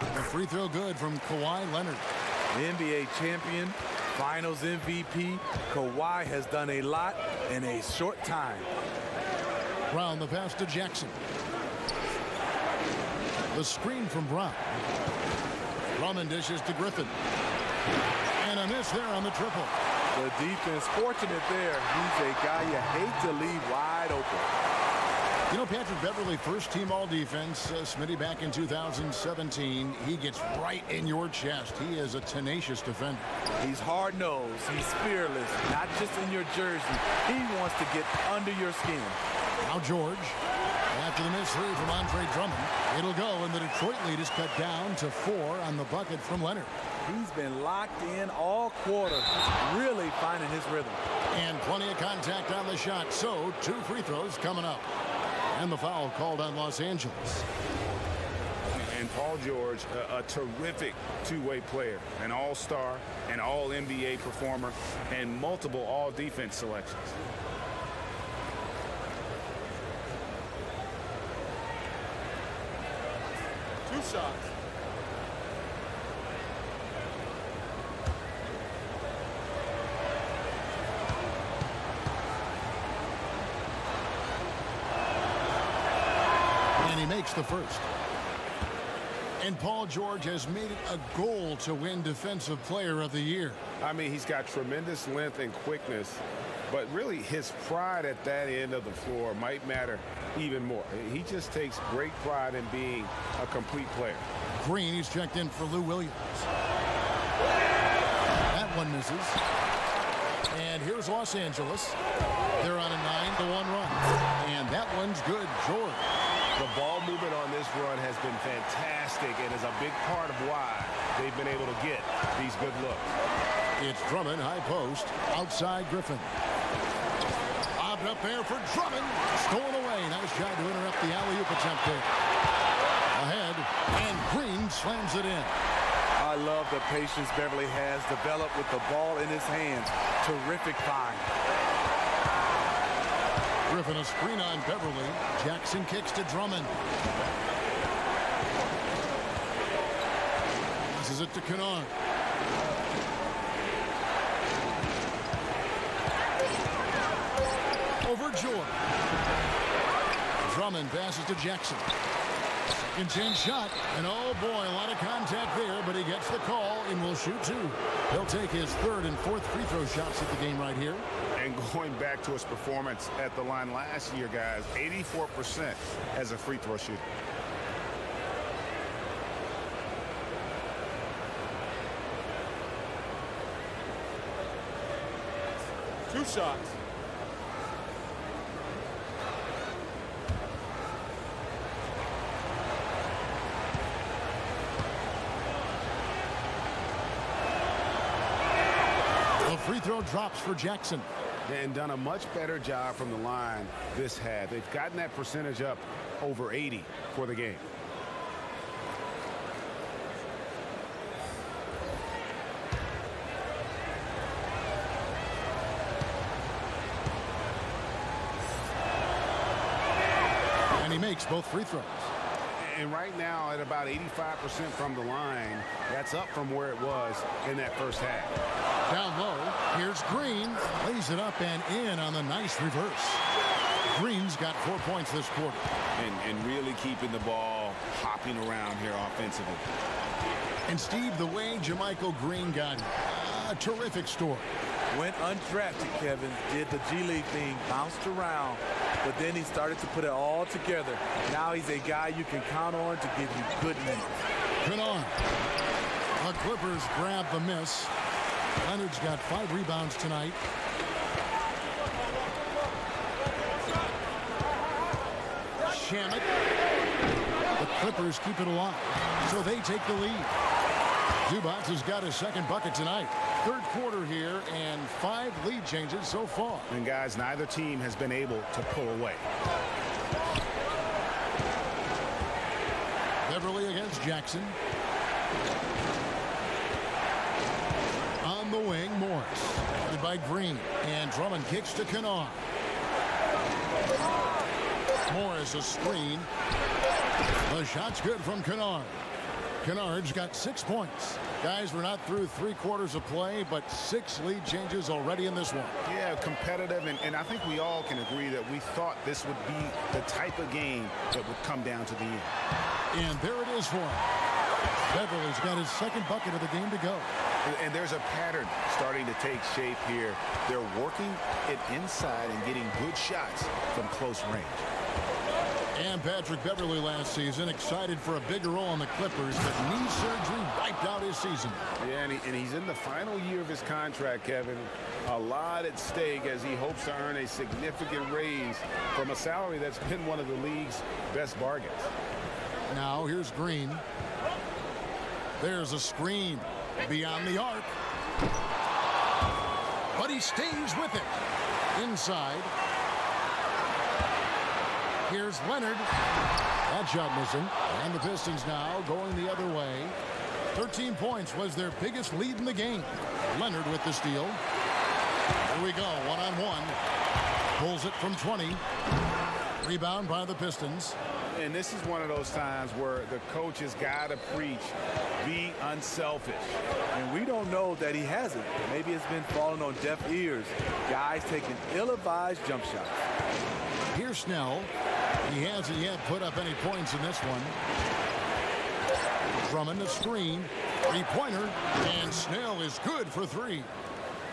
The free throw good from Kawhi Leonard. NBA champion, finals MVP. Kawhi has done a lot in a short time. Brown the pass to Jackson. The screen from Brown. Drummond dishes to Griffin. And a miss there on the triple. The defense fortunate there. He's a guy you hate to leave wide open. You know, Patrick Beverly, first team all-defense, Smitty, back in 2017. He gets right in your chest. He is a tenacious defender. He's hard-nosed. He's fearless, not just in your jersey. He wants to get under your skin. Now George, after the miss three from Andre Drummond, it'll go, and the Detroit lead is cut down to 4 on the bucket from Leonard. He's been locked in all quarter, really finding his rhythm. And plenty of contact on the shot, so 2 free throws coming up. And the foul called on Los Angeles. And Paul George, a terrific two-way player, an all-star, an all-NBA performer, and multiple all-defense selections. Two shots. he makes the first. And Paul George has made it a goal to win Defensive Player of the Year. I mean, he's got tremendous length and quickness, but really his pride at that end of the floor might matter even more. He just takes great pride in being a complete player. Green, he's checked in for Lou Williams. That one misses. And here's Los Angeles. They're on a 9-1 run. And that one's good. George. The ball movement on this run has been fantastic and is a big part of why they've been able to get these good looks. It's Drummond, high post, outside Griffin. Lobbed up there for Drummond. Stolen away. Nice job to interrupt the alley-oop attempt there. Ahead, and Green slams it in. I love the patience Beverly has developed with the ball in his hands. Terrific find. Griffin a screen on Beverly. Jackson kicks to Drummond. Passes it to Kennard. Over George. Drummond passes to Jackson. Second chance shot. And oh boy, a lot of contact there, but he gets the call and will shoot two. He'll take his third and fourth free throw shots at the game right here. And going back to his performance at the line last year, guys, 84% as a free throw shooter. Two shots. The free throw drops for Jackson. And done a much better job from the line this half. They've gotten that percentage up over 80 for the game. And he makes both free throws. And right now at about 85% from the line, that's up from where it was in that first half. Down low, here's Green. Lays it up and in on the nice reverse. Green's got 4 points this quarter. And really keeping the ball hopping around here offensively. And Steve, the way Jermichael Green got a terrific story. Went undrafted, Kevin, did the G League thing, bounced around, but then he started to put it all together. Now he's a guy you can count on to give you good minutes. Kennard. The Clippers grab the miss. Leonard's got 5 rebounds tonight. Shamet. The Clippers keep it alive, so they take the lead. Zubac has got his second bucket tonight. Third quarter here and 5 lead changes so far. And guys, neither team has been able to pull away. Beverly against Jackson. On the wing, Morris. Headed by Green. And Drummond kicks to Kennard. Morris a screen. The shot's good from Kennard. Kennard's got 6 points. Guys, we're not through 3 quarters of play, but 6 lead changes already in this one. Yeah, competitive, and I think we all can agree that we thought this would be the type of game that would come down to the end. And there it is for him. Beverly's got his second bucket of the game to go. And there's a pattern starting to take shape here. They're working it inside and getting good shots from close range. And Patrick Beverly last season excited for a bigger role on the Clippers, but knee surgery wiped out his season. Yeah, and he's in the final year of his contract, Kevin. A lot at stake as he hopes to earn a significant raise from a salary that's been one of the league's best bargains. Now here's Green. There's a screen beyond the arc. But he stays with it. Inside. Here's Leonard. That shot missing. And the Pistons now going the other way. 13 points was their biggest lead in the game. Leonard with the steal. Here we go, one-on-one. Pulls it from 20. Rebound by the Pistons. And this is one of those times where the coach has got to preach, be unselfish. And we don't know that he hasn't. Maybe it's been falling on deaf ears. Guys taking ill-advised jump shots. Here's Snell. He hasn't yet put up any points in this one. Drummond a screen. Three-pointer. And Snell is good for three.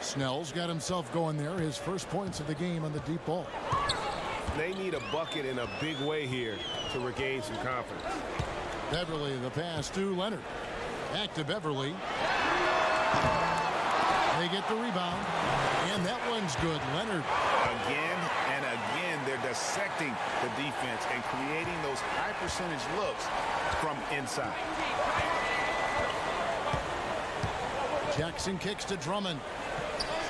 Snell's got himself going there. His first points of the game on the deep ball. They need a bucket in a big way here to regain some confidence. Beverly the pass to Leonard. Back to Beverly. They get the rebound. And that one's good. Leonard. Again and again, they're dissecting the defense and creating those high percentage looks from inside. Jackson kicks to Drummond.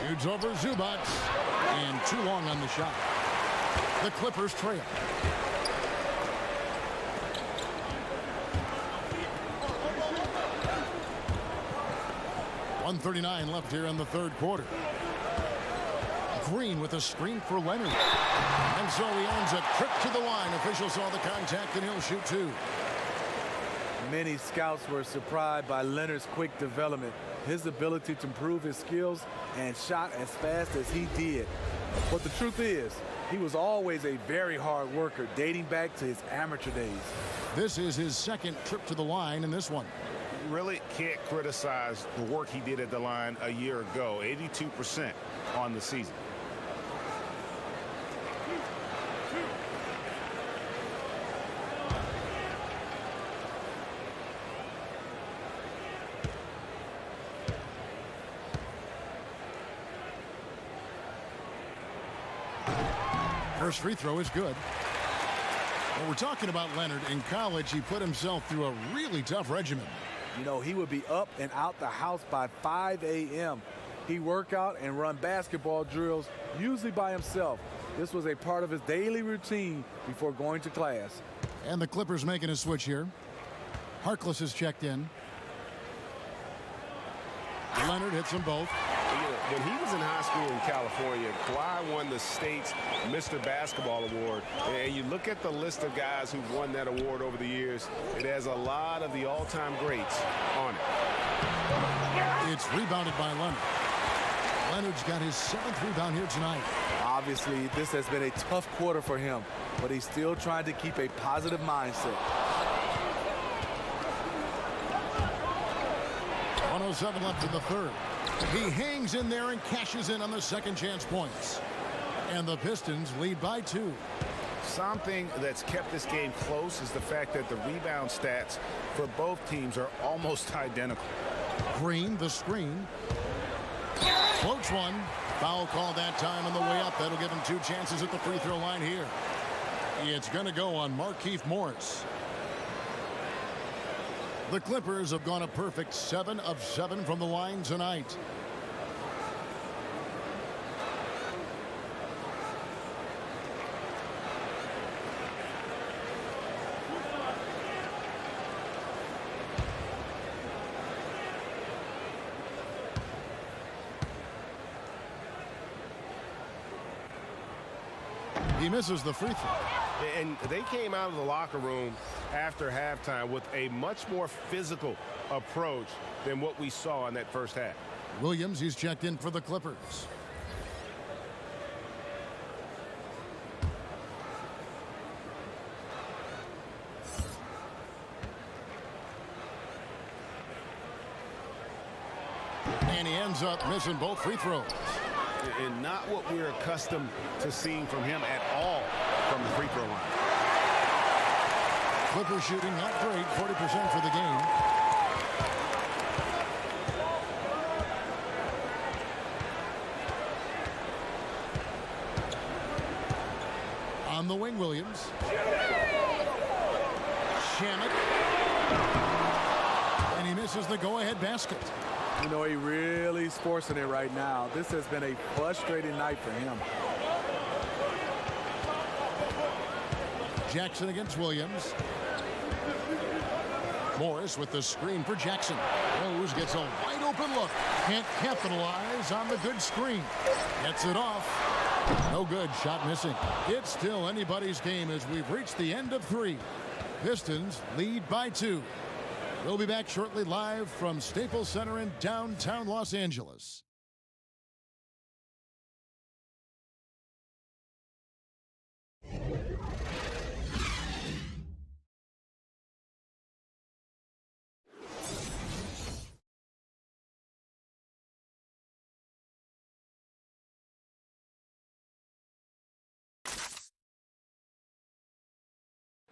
Shoots over Zubac. And too long on the shot. The Clippers trail. .139 left here in the third quarter. Green with a screen for Leonard. And so he earns a trip to the line. Officials saw the contact and he'll shoot two. Many scouts were surprised by Leonard's quick development, his ability to improve his skills and shot as fast as he did. But the truth is, he was always a very hard worker, dating back to his amateur days. This is his second trip to the line in this one. Really can't criticize the work he did at the line a year ago. 82% on the season. First free throw is good. Well, we're talking about Leonard. In college, he put himself through a really tough regimen. You know, he would be up and out the house by 5 a.m. He work out and run basketball drills, usually by himself. This was a part of his daily routine before going to class. And the Clippers making a switch here. Harkless is checked in. Leonard hits them both. When he was in high school in California, Kawhi won the state's Mr. Basketball Award. And you look at the list of guys who've won that award over the years, it has a lot of the all-time greats on it. It's rebounded by Leonard. Leonard's got his 7th rebound here tonight. Obviously, this has been a tough quarter for him, but he's still trying to keep a positive mindset. 107 left in the third. He hangs in there and cashes in on the second chance points. And the Pistons lead by 2. Something that's kept this game close is the fact that the rebound stats for both teams are almost identical. Green, the screen. Floats one. Foul call that time on the way up. That'll give him 2 chances at the free throw line here. It's going to go on Markieff Morris. The Clippers have gone a perfect 7 of 7 from the line tonight. He misses the free throw. And they came out of the locker room after halftime with a much more physical approach than what we saw in that first half. Williams, he's checked in for the Clippers. And he ends up missing both free throws. And not what we're accustomed to seeing from him at all from the free throw line. Clippers shooting not great, 40% for the game. On the wing, Williams. Shamet. And he misses the go-ahead basket. You know, he really is forcing it right now. This has been a frustrating night for him. Jackson against Williams. Morris with the screen for Jackson. Rose gets a wide open look. Can't capitalize on the good screen. Gets it off. No good. Shot missing. It's still anybody's game as we've reached the end of 3. Pistons lead by 2. We'll be back shortly live from Staples Center in downtown Los Angeles.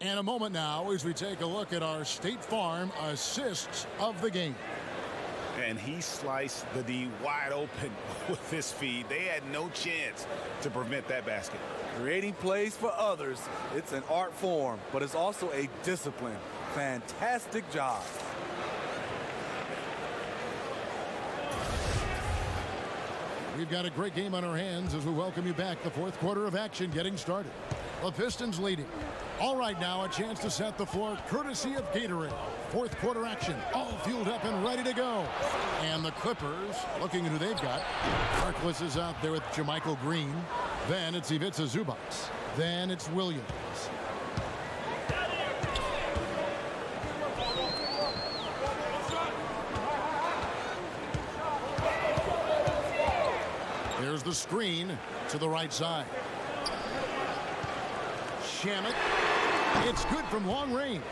And a moment now as we take a look at our State Farm assists of the game. And he sliced the D wide open with his feed. They had no chance to prevent that basket. Creating plays for others, it's an art form, but it's also a discipline. Fantastic job. We've got a great game on our hands as we welcome you back. The fourth quarter of action getting started. The Pistons leading. All right, now a chance to set the floor courtesy of Gatorade. Fourth quarter action, all fueled up and ready to go. And the Clippers, looking at who they've got. Harkless is out there with Jermichael Green. Then it's Ivica Zubac. Then it's Williams. There's the screen to the right side. Shamet. It's good from long range.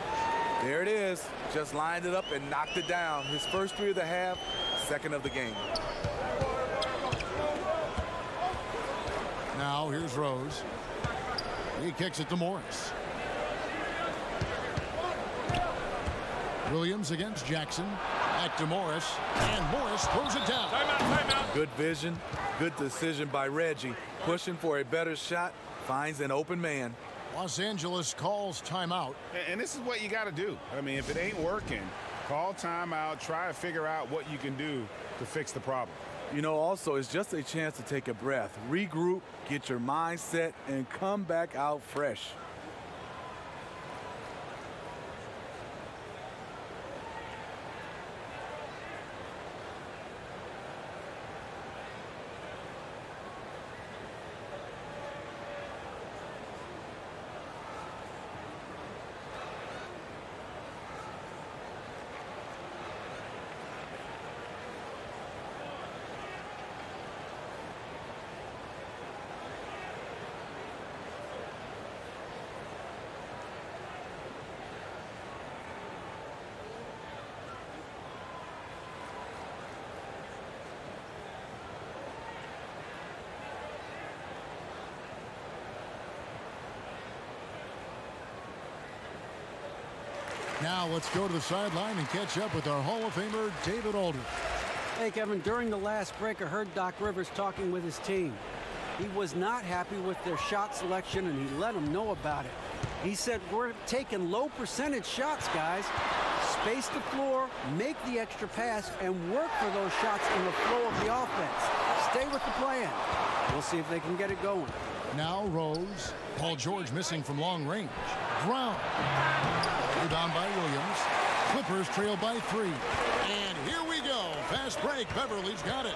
There it is. Just lined it up and knocked it down. His first three of the half, second of the game. Now here's Rose. He kicks it to Morris. Williams against Jackson. Back to Morris. And Morris throws it down. Timeout. Good vision. Good decision by Reggie. Pushing for a better shot. Finds an open man. Los Angeles calls timeout. And this is what you got to do. I mean, if it ain't working, call timeout. Try to figure out what you can do to fix the problem. You know, also, it's just a chance to take a breath, regroup, get your mind set, and come back out fresh. Now let's go to the sideline and catch up with our Hall of Famer, David Aldridge. Hey, Kevin, during the last break, I heard Doc Rivers talking with his team. He was not happy with their shot selection, and he let them know about it. He said, we're taking low percentage shots, guys. Space the floor, make the extra pass, and work for those shots in the flow of the offense. Stay with the plan. We'll see if they can get it going. Now Rose. Paul George missing from long range. Brown. Rebound by Williams. Clippers trail by 3. And here we go. Fast break. Beverly's got it.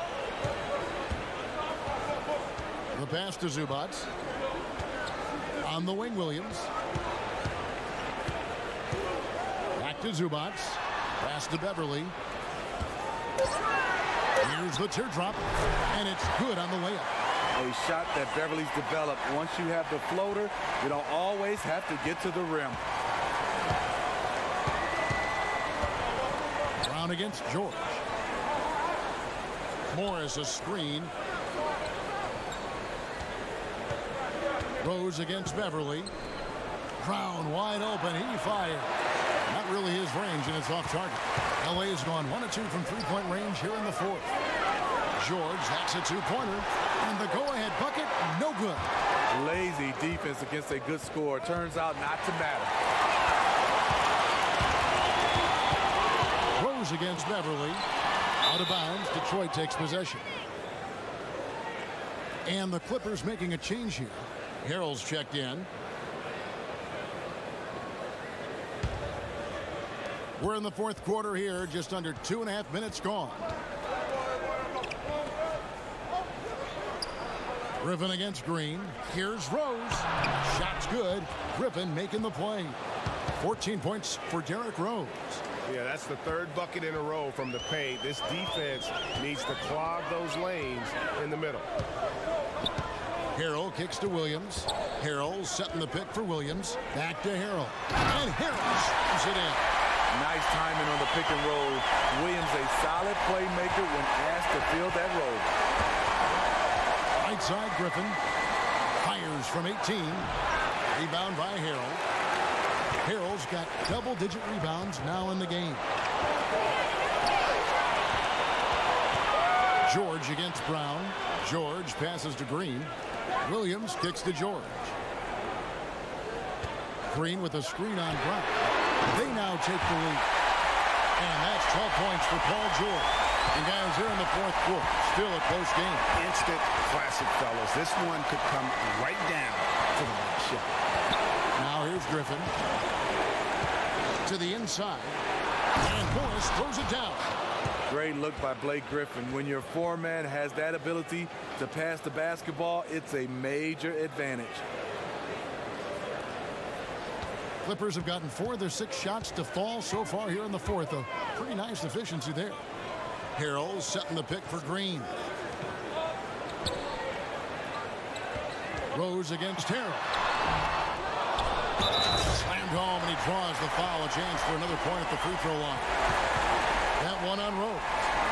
The pass to Zubac. On the wing, Williams. Back to Zubac. Pass to Beverly. Here's the teardrop. And it's good on the layup. A shot that Beverly's developed. Once you have the floater, you don't always have to get to the rim. Brown against George. Morris a screen. Rose against Beverly. Brown wide open. He fired. Not really his range, and it's off target. LA has gone 1 of 2 from three-point range here in the fourth. George hacks a two-pointer, and the go-ahead bucket, no good. Lazy defense against a good score. Turns out not to matter. Rose against Beverly. Out of bounds. Detroit takes possession. And the Clippers making a change here. Harrell's checked in. We're in the fourth quarter here. Just under 2.5 minutes gone. Griffin against Green. Here's Rose. Shot's good. Griffin making the play. 14 points for Derrick Rose. Yeah, that's the third bucket in a row from the paint. This defense needs to clog those lanes in the middle. Harrell kicks to Williams. Harrell setting the pick for Williams. Back to Harrell. And Harrell shoots it in. Nice timing on the pick and roll. Williams a solid playmaker when asked to fill that role. Right side, Griffin. Fires from 18. Rebound by Harrell. Harrell's got double-digit rebounds now in the game. George against Brown. George passes to Green. Williams kicks to George. Green with a screen on Brown. They now take the lead. And that's 12 points for Paul George. And guys, here in the fourth quarter, still a close game. Instant classic, fellas. This one could come right down to the last shot. Now here's Griffin. To the inside. And Morris throws it down. Great look by Blake Griffin. When your foreman has that ability to pass the basketball, it's a major advantage. Clippers have gotten 4 of their 6 shots to fall so far here in the fourth. A pretty nice efficiency there. Harrell setting the pick for Green. Rose against Harrell. Slammed home, and he draws the foul. A chance for another point at the free throw line. That one on Rose.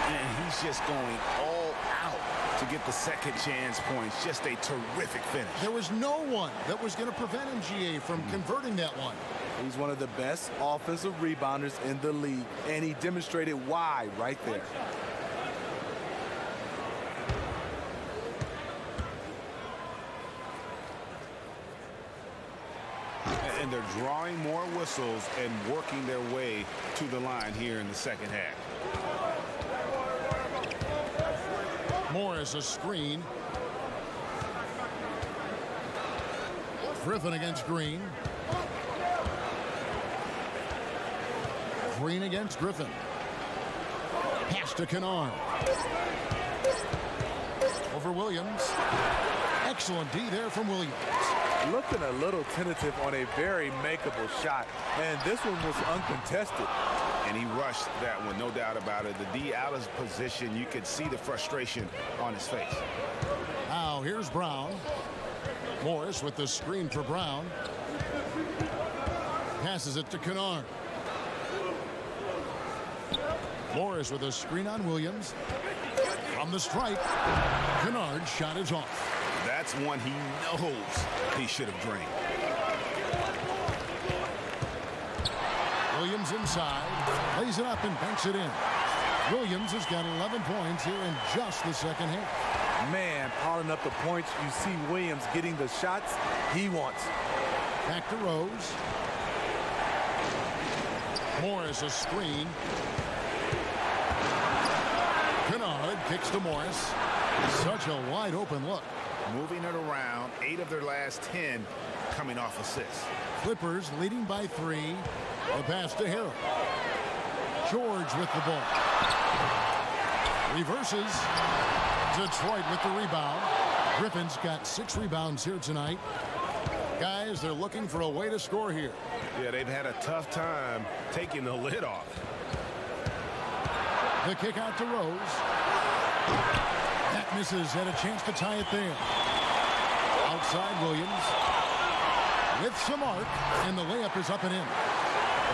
And he's just going all out to get the second chance points. Just a terrific finish. There was no one that was going to prevent MGA from converting that one. He's one of the best offensive rebounders in the league, and he demonstrated why right there. And they're drawing more whistles and working their way to the line here in the second half. Morris a screen. Griffin against Green. Green against Griffin. Pass to Kennard. Over Williams. Excellent D there from Williams. Looking a little tentative on a very makeable shot, and this one was uncontested. And he rushed that one, no doubt about it. The D out of position, you could see the frustration on his face. Now here's Brown. Morris with the screen for Brown. Passes it to Kennard. Morris with a screen on Williams. From the strike, Kennard's shot is off. That's one he knows he should have drained. Williams inside, lays it up and banks it in. Williams has got 11 points here in just the second half. Man, piling up the points. You see Williams getting the shots he wants. Back to Rose. Morris a screen. Kennard kicks to Morris. Such a wide open look. Moving it around, 8 of their last 10 coming off assists. Clippers leading by 3. The pass to Harrell. George with the ball. Reverses. Detroit with the rebound. Griffin's got 6 rebounds here tonight. Guys, they're looking for a way to score here. Yeah, they've had a tough time taking the lid off. The kick out to Rose. That misses, had a chance to tie it there. Outside Williams. With some arc, and the layup is up and in.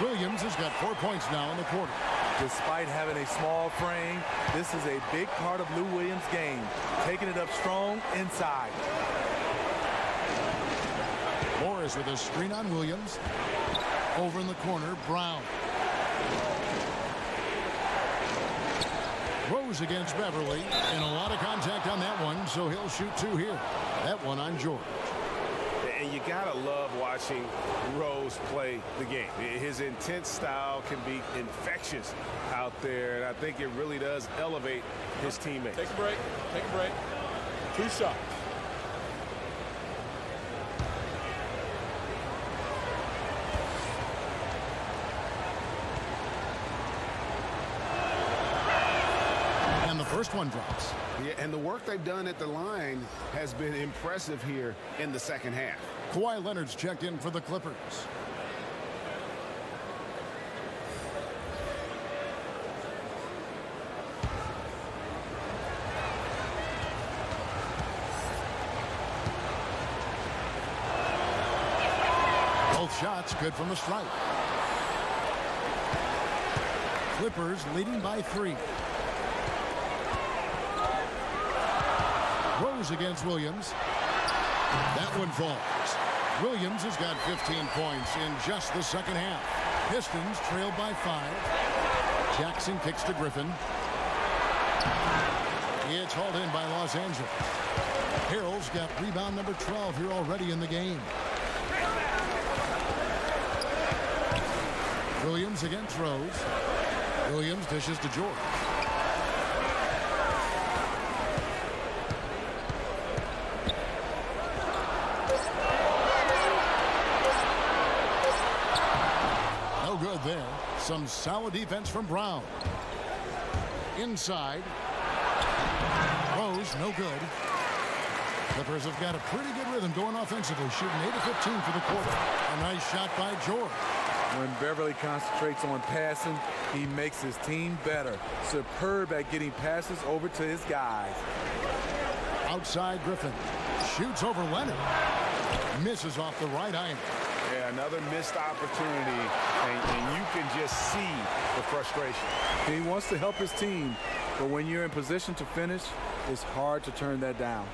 Williams has got 4 points now in the quarter. Despite having a small frame, this is a big part of Lou Williams' game. Taking it up strong inside. Morris with a screen on Williams. Over in the corner, Brown. Rose against Beverly, and a lot of contact on that one, so he'll shoot 2 here. That one on George. And you gotta love watching Rose play the game. His intense style can be infectious out there, and I think it really does elevate his teammates. Take a break. Take a break. 2 shots. And the first one drops. Yeah, and the work they've done at the line has been impressive here in the second half. Kawhi Leonard's checked in for the Clippers. Both shots good from the strike. Clippers leading by 3. Rose against Williams. That one falls. Williams has got 15 points in just the second half. Pistons trail by 5. Jackson kicks to Griffin. It's hauled in by Los Angeles. Harrell's got rebound number 12 here already in the game. Williams again throws. Williams dishes to George. No good there. Some solid defense from Brown. Inside. Rose, no good. Clippers have got a pretty good rhythm going offensively, shooting 8 of 15 for the quarter. A nice shot by George. When Beverly concentrates on passing, he makes his team better. Superb at getting passes over to his guys. Outside Griffin. Shoots over Leonard. Misses off the right eye. Yeah, another missed opportunity, and you can just see the frustration. He wants to help his team, but when you're in position to finish, it's hard to turn that down.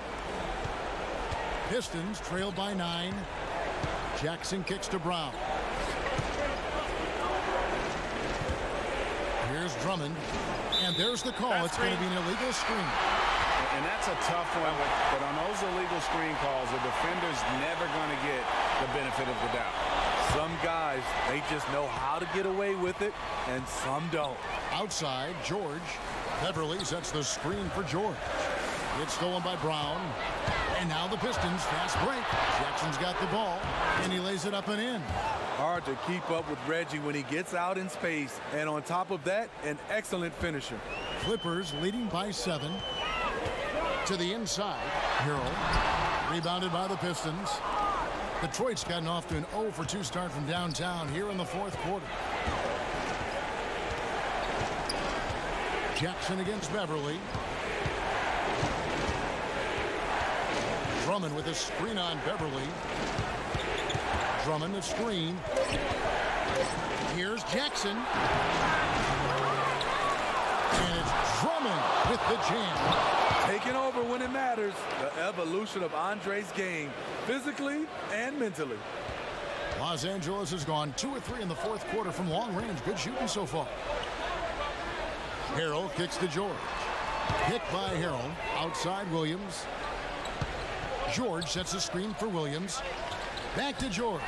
Pistons trail by 9. Jackson kicks to Brown. Here's Drummond, and there's the call. It's going to be an illegal screen. And that's a tough one, but on those illegal screen calls, the defender's never going to get the benefit of the doubt. Some guys, they just know how to get away with it, and some don't. Outside, George. Beverly sets the screen for George. It's stolen by Brown. And now the Pistons fast break. Jackson's got the ball, and he lays it up and in. Hard to keep up with Reggie when he gets out in space. And on top of that, an excellent finisher. Clippers leading by 7. To the inside. Harrell. Rebounded by the Pistons. Detroit's gotten off to an 0 for 2 start from downtown here in the fourth quarter. Jackson against Beverly. Drummond with a screen on Beverly. Drummond the screen. Here's Jackson. And it's Drummond with the jam. Taking over when it matters. The evolution of Andre's game, physically and mentally. Los Angeles has gone 2 or 3 in the fourth quarter from long range. Good shooting so far. Harrell kicks to George. Hit by Harrell. Outside Williams. George sets a screen for Williams. Back to George.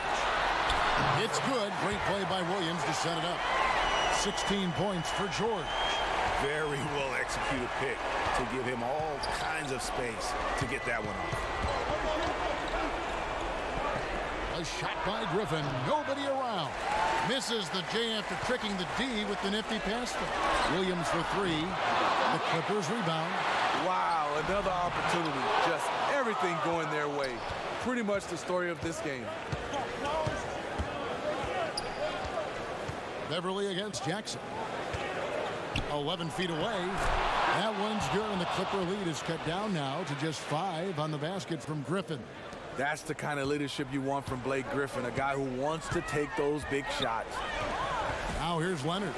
It's good. Great play by Williams to set it up. 16 points for George. Very well executed pick to give him all kinds of space to get that one off. A shot by Griffin. Nobody around. Misses the J after tricking the D with the nifty pass. Williams for 3. The Clippers rebound. Wow, another opportunity. Just everything going their way. Pretty much the story of this game. Beverly against Jackson. 11 feet away. That one's good, and the Clipper lead is cut down now to just 5 on the basket from Griffin. That's the kind of leadership you want from Blake Griffin, a guy who wants to take those big shots. Now here's Leonard.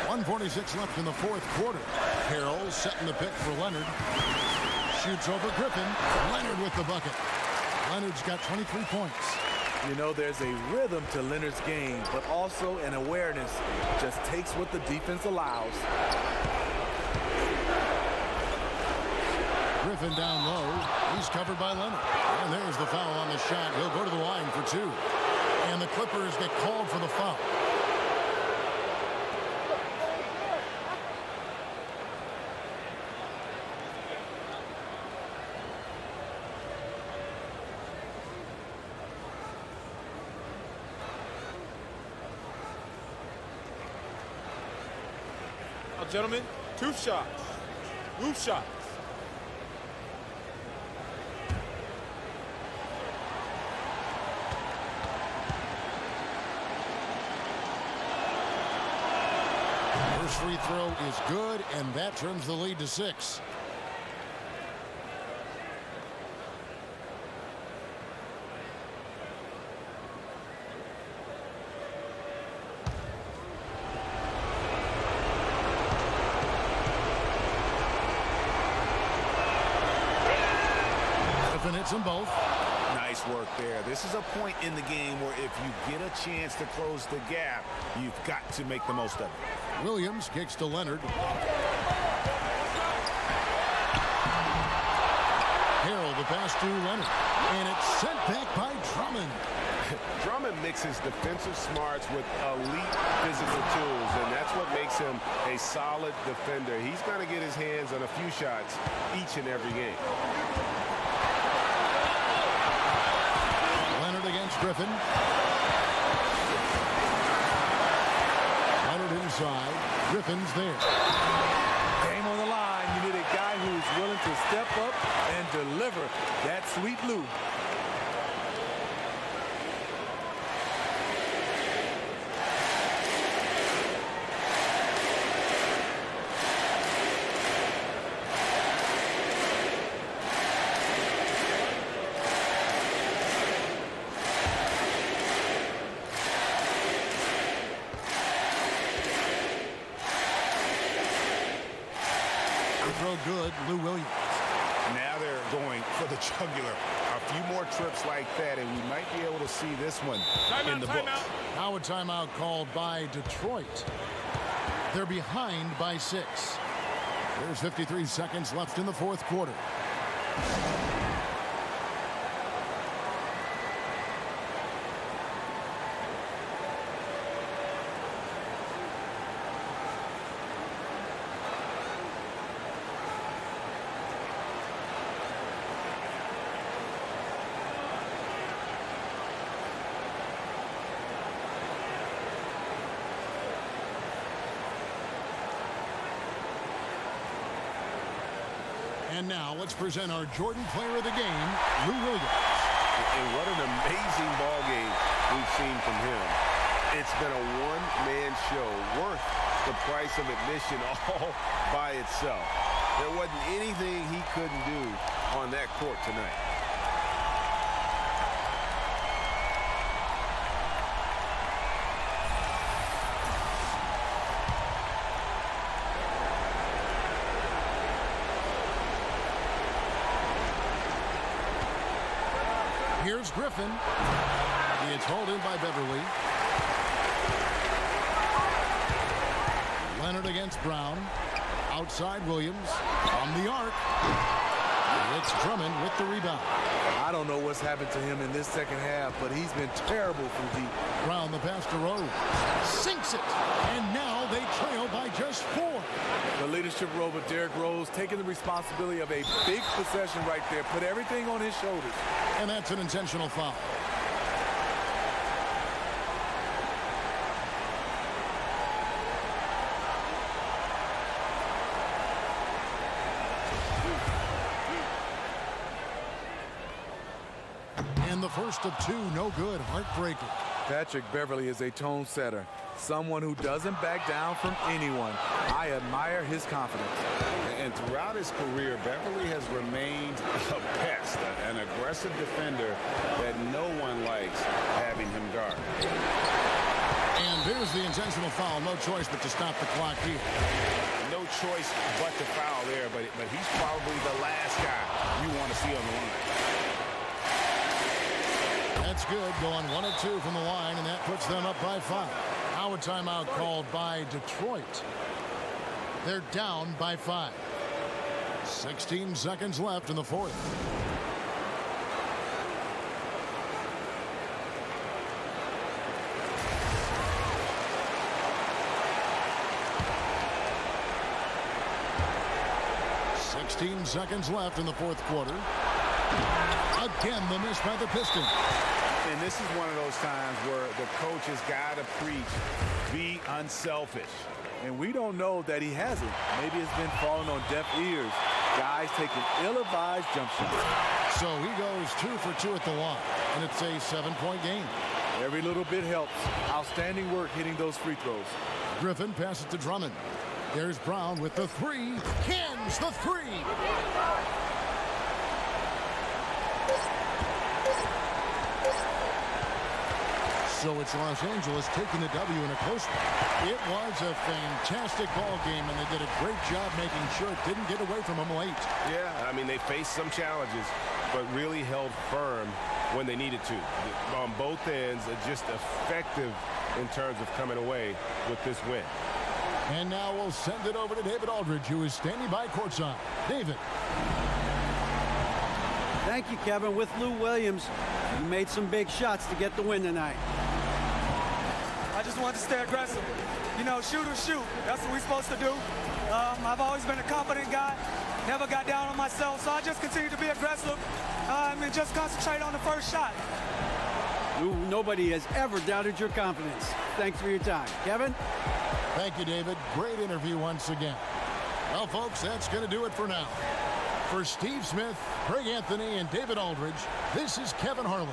1:46 left in the fourth quarter. Harrell setting the pick for Leonard. Shoots over Griffin. Leonard with the bucket. Leonard's got 23 points. You know, there's a rhythm to Leonard's game, but also an awareness. Just takes what the defense allows. Griffin down low. He's covered by Leonard. And there's the foul on the shot. He'll go to the line for 2. And the Clippers get called for the foul. Gentlemen, 2 shots. Roof shots. First free throw is good, and that turns the lead to 6. Hits them both. Nice work there. This is a point in the game where if you get a chance to close the gap, you've got to make the most of it. Williams kicks to Leonard. Harrell the pass to Leonard. And it's sent back by Drummond. Drummond mixes defensive smarts with elite physical tools, and that's what makes him a solid defender. He's going to get his hands on a few shots each and every game. Leonard against Griffin. Leonard inside. Griffin's there. Game on the line. You need a guy who's willing to step up and deliver that sweet Lou. Throw good, Lou Williams. Now they're going for the jugular. A few more trips like that, and we might be able to see this one in the books. Now a timeout called by Detroit. They're behind by 6. There's 53 seconds left in the fourth quarter. And now let's present our Jordan Player of the Game, Lou Williams. And what an amazing ball game we've seen from him. It's been a one-man show worth the price of admission all by itself. There wasn't anything he couldn't do on that court tonight. Here's Griffin. It's hauled in by Beverly. Leonard against Brown. Outside Williams. From the arc. It's Drummond with the rebound. I don't know what's happened to him in this second half, but he's been terrible from deep. Brown the pass to Rose. Sinks it. And now they trail by just 4. The leadership role of Derrick Rose taking the responsibility of a big possession right there. Put everything on his shoulders. And that's an intentional foul. And the first of 2, no good, heartbreaking. Patrick Beverly is a tone setter, someone who doesn't back down from anyone. I admire his confidence. And throughout his career, Beverly has remained a pest, an aggressive defender that no one likes having him guard. And there's the intentional foul. No choice but to stop the clock here. No choice but to foul there, but he's probably the last guy you want to see on the line. That's good, going 1 of 2 from the line, and that puts them up by 5. Now a timeout called by Detroit. They're down by 5. 16 seconds left in the fourth. Seconds left in the fourth quarter. Again, the miss by the Pistons. And this is one of those times where the coach has got to preach, be unselfish. And we don't know that he hasn't. Maybe it's been falling on deaf ears. Guys taking ill-advised jump shots. So he goes 2 for 2 at the line, and it's a 7-point game. Every little bit helps. Outstanding work hitting those free throws. Griffin passes to Drummond. There's Brown with the 3. Cans the 3. So it's Los Angeles taking the W in a close one. It was a fantastic ball game, and they did a great job making sure it didn't get away from them late. Yeah, I mean, they faced some challenges, but really held firm when they needed to. On both ends, just effective in terms of coming away with this win. And now we'll send it over to David Aldridge, who is standing by courtside. David. Thank you, Kevin. With Lou Williams, you made some big shots to get the win tonight. I just wanted to stay aggressive. You know, shoot or shoot. That's what we're supposed to do. I've always been a confident guy. Never got down on myself, so I just continue to be aggressive and just concentrate on the first shot. Lou, nobody has ever doubted your confidence. Thanks for your time. Kevin? Thank you, David. Great interview once again. Well, folks, that's going to do it for now. For Steve Smith, Craig Anthony, and David Aldridge, this is Kevin Harlan.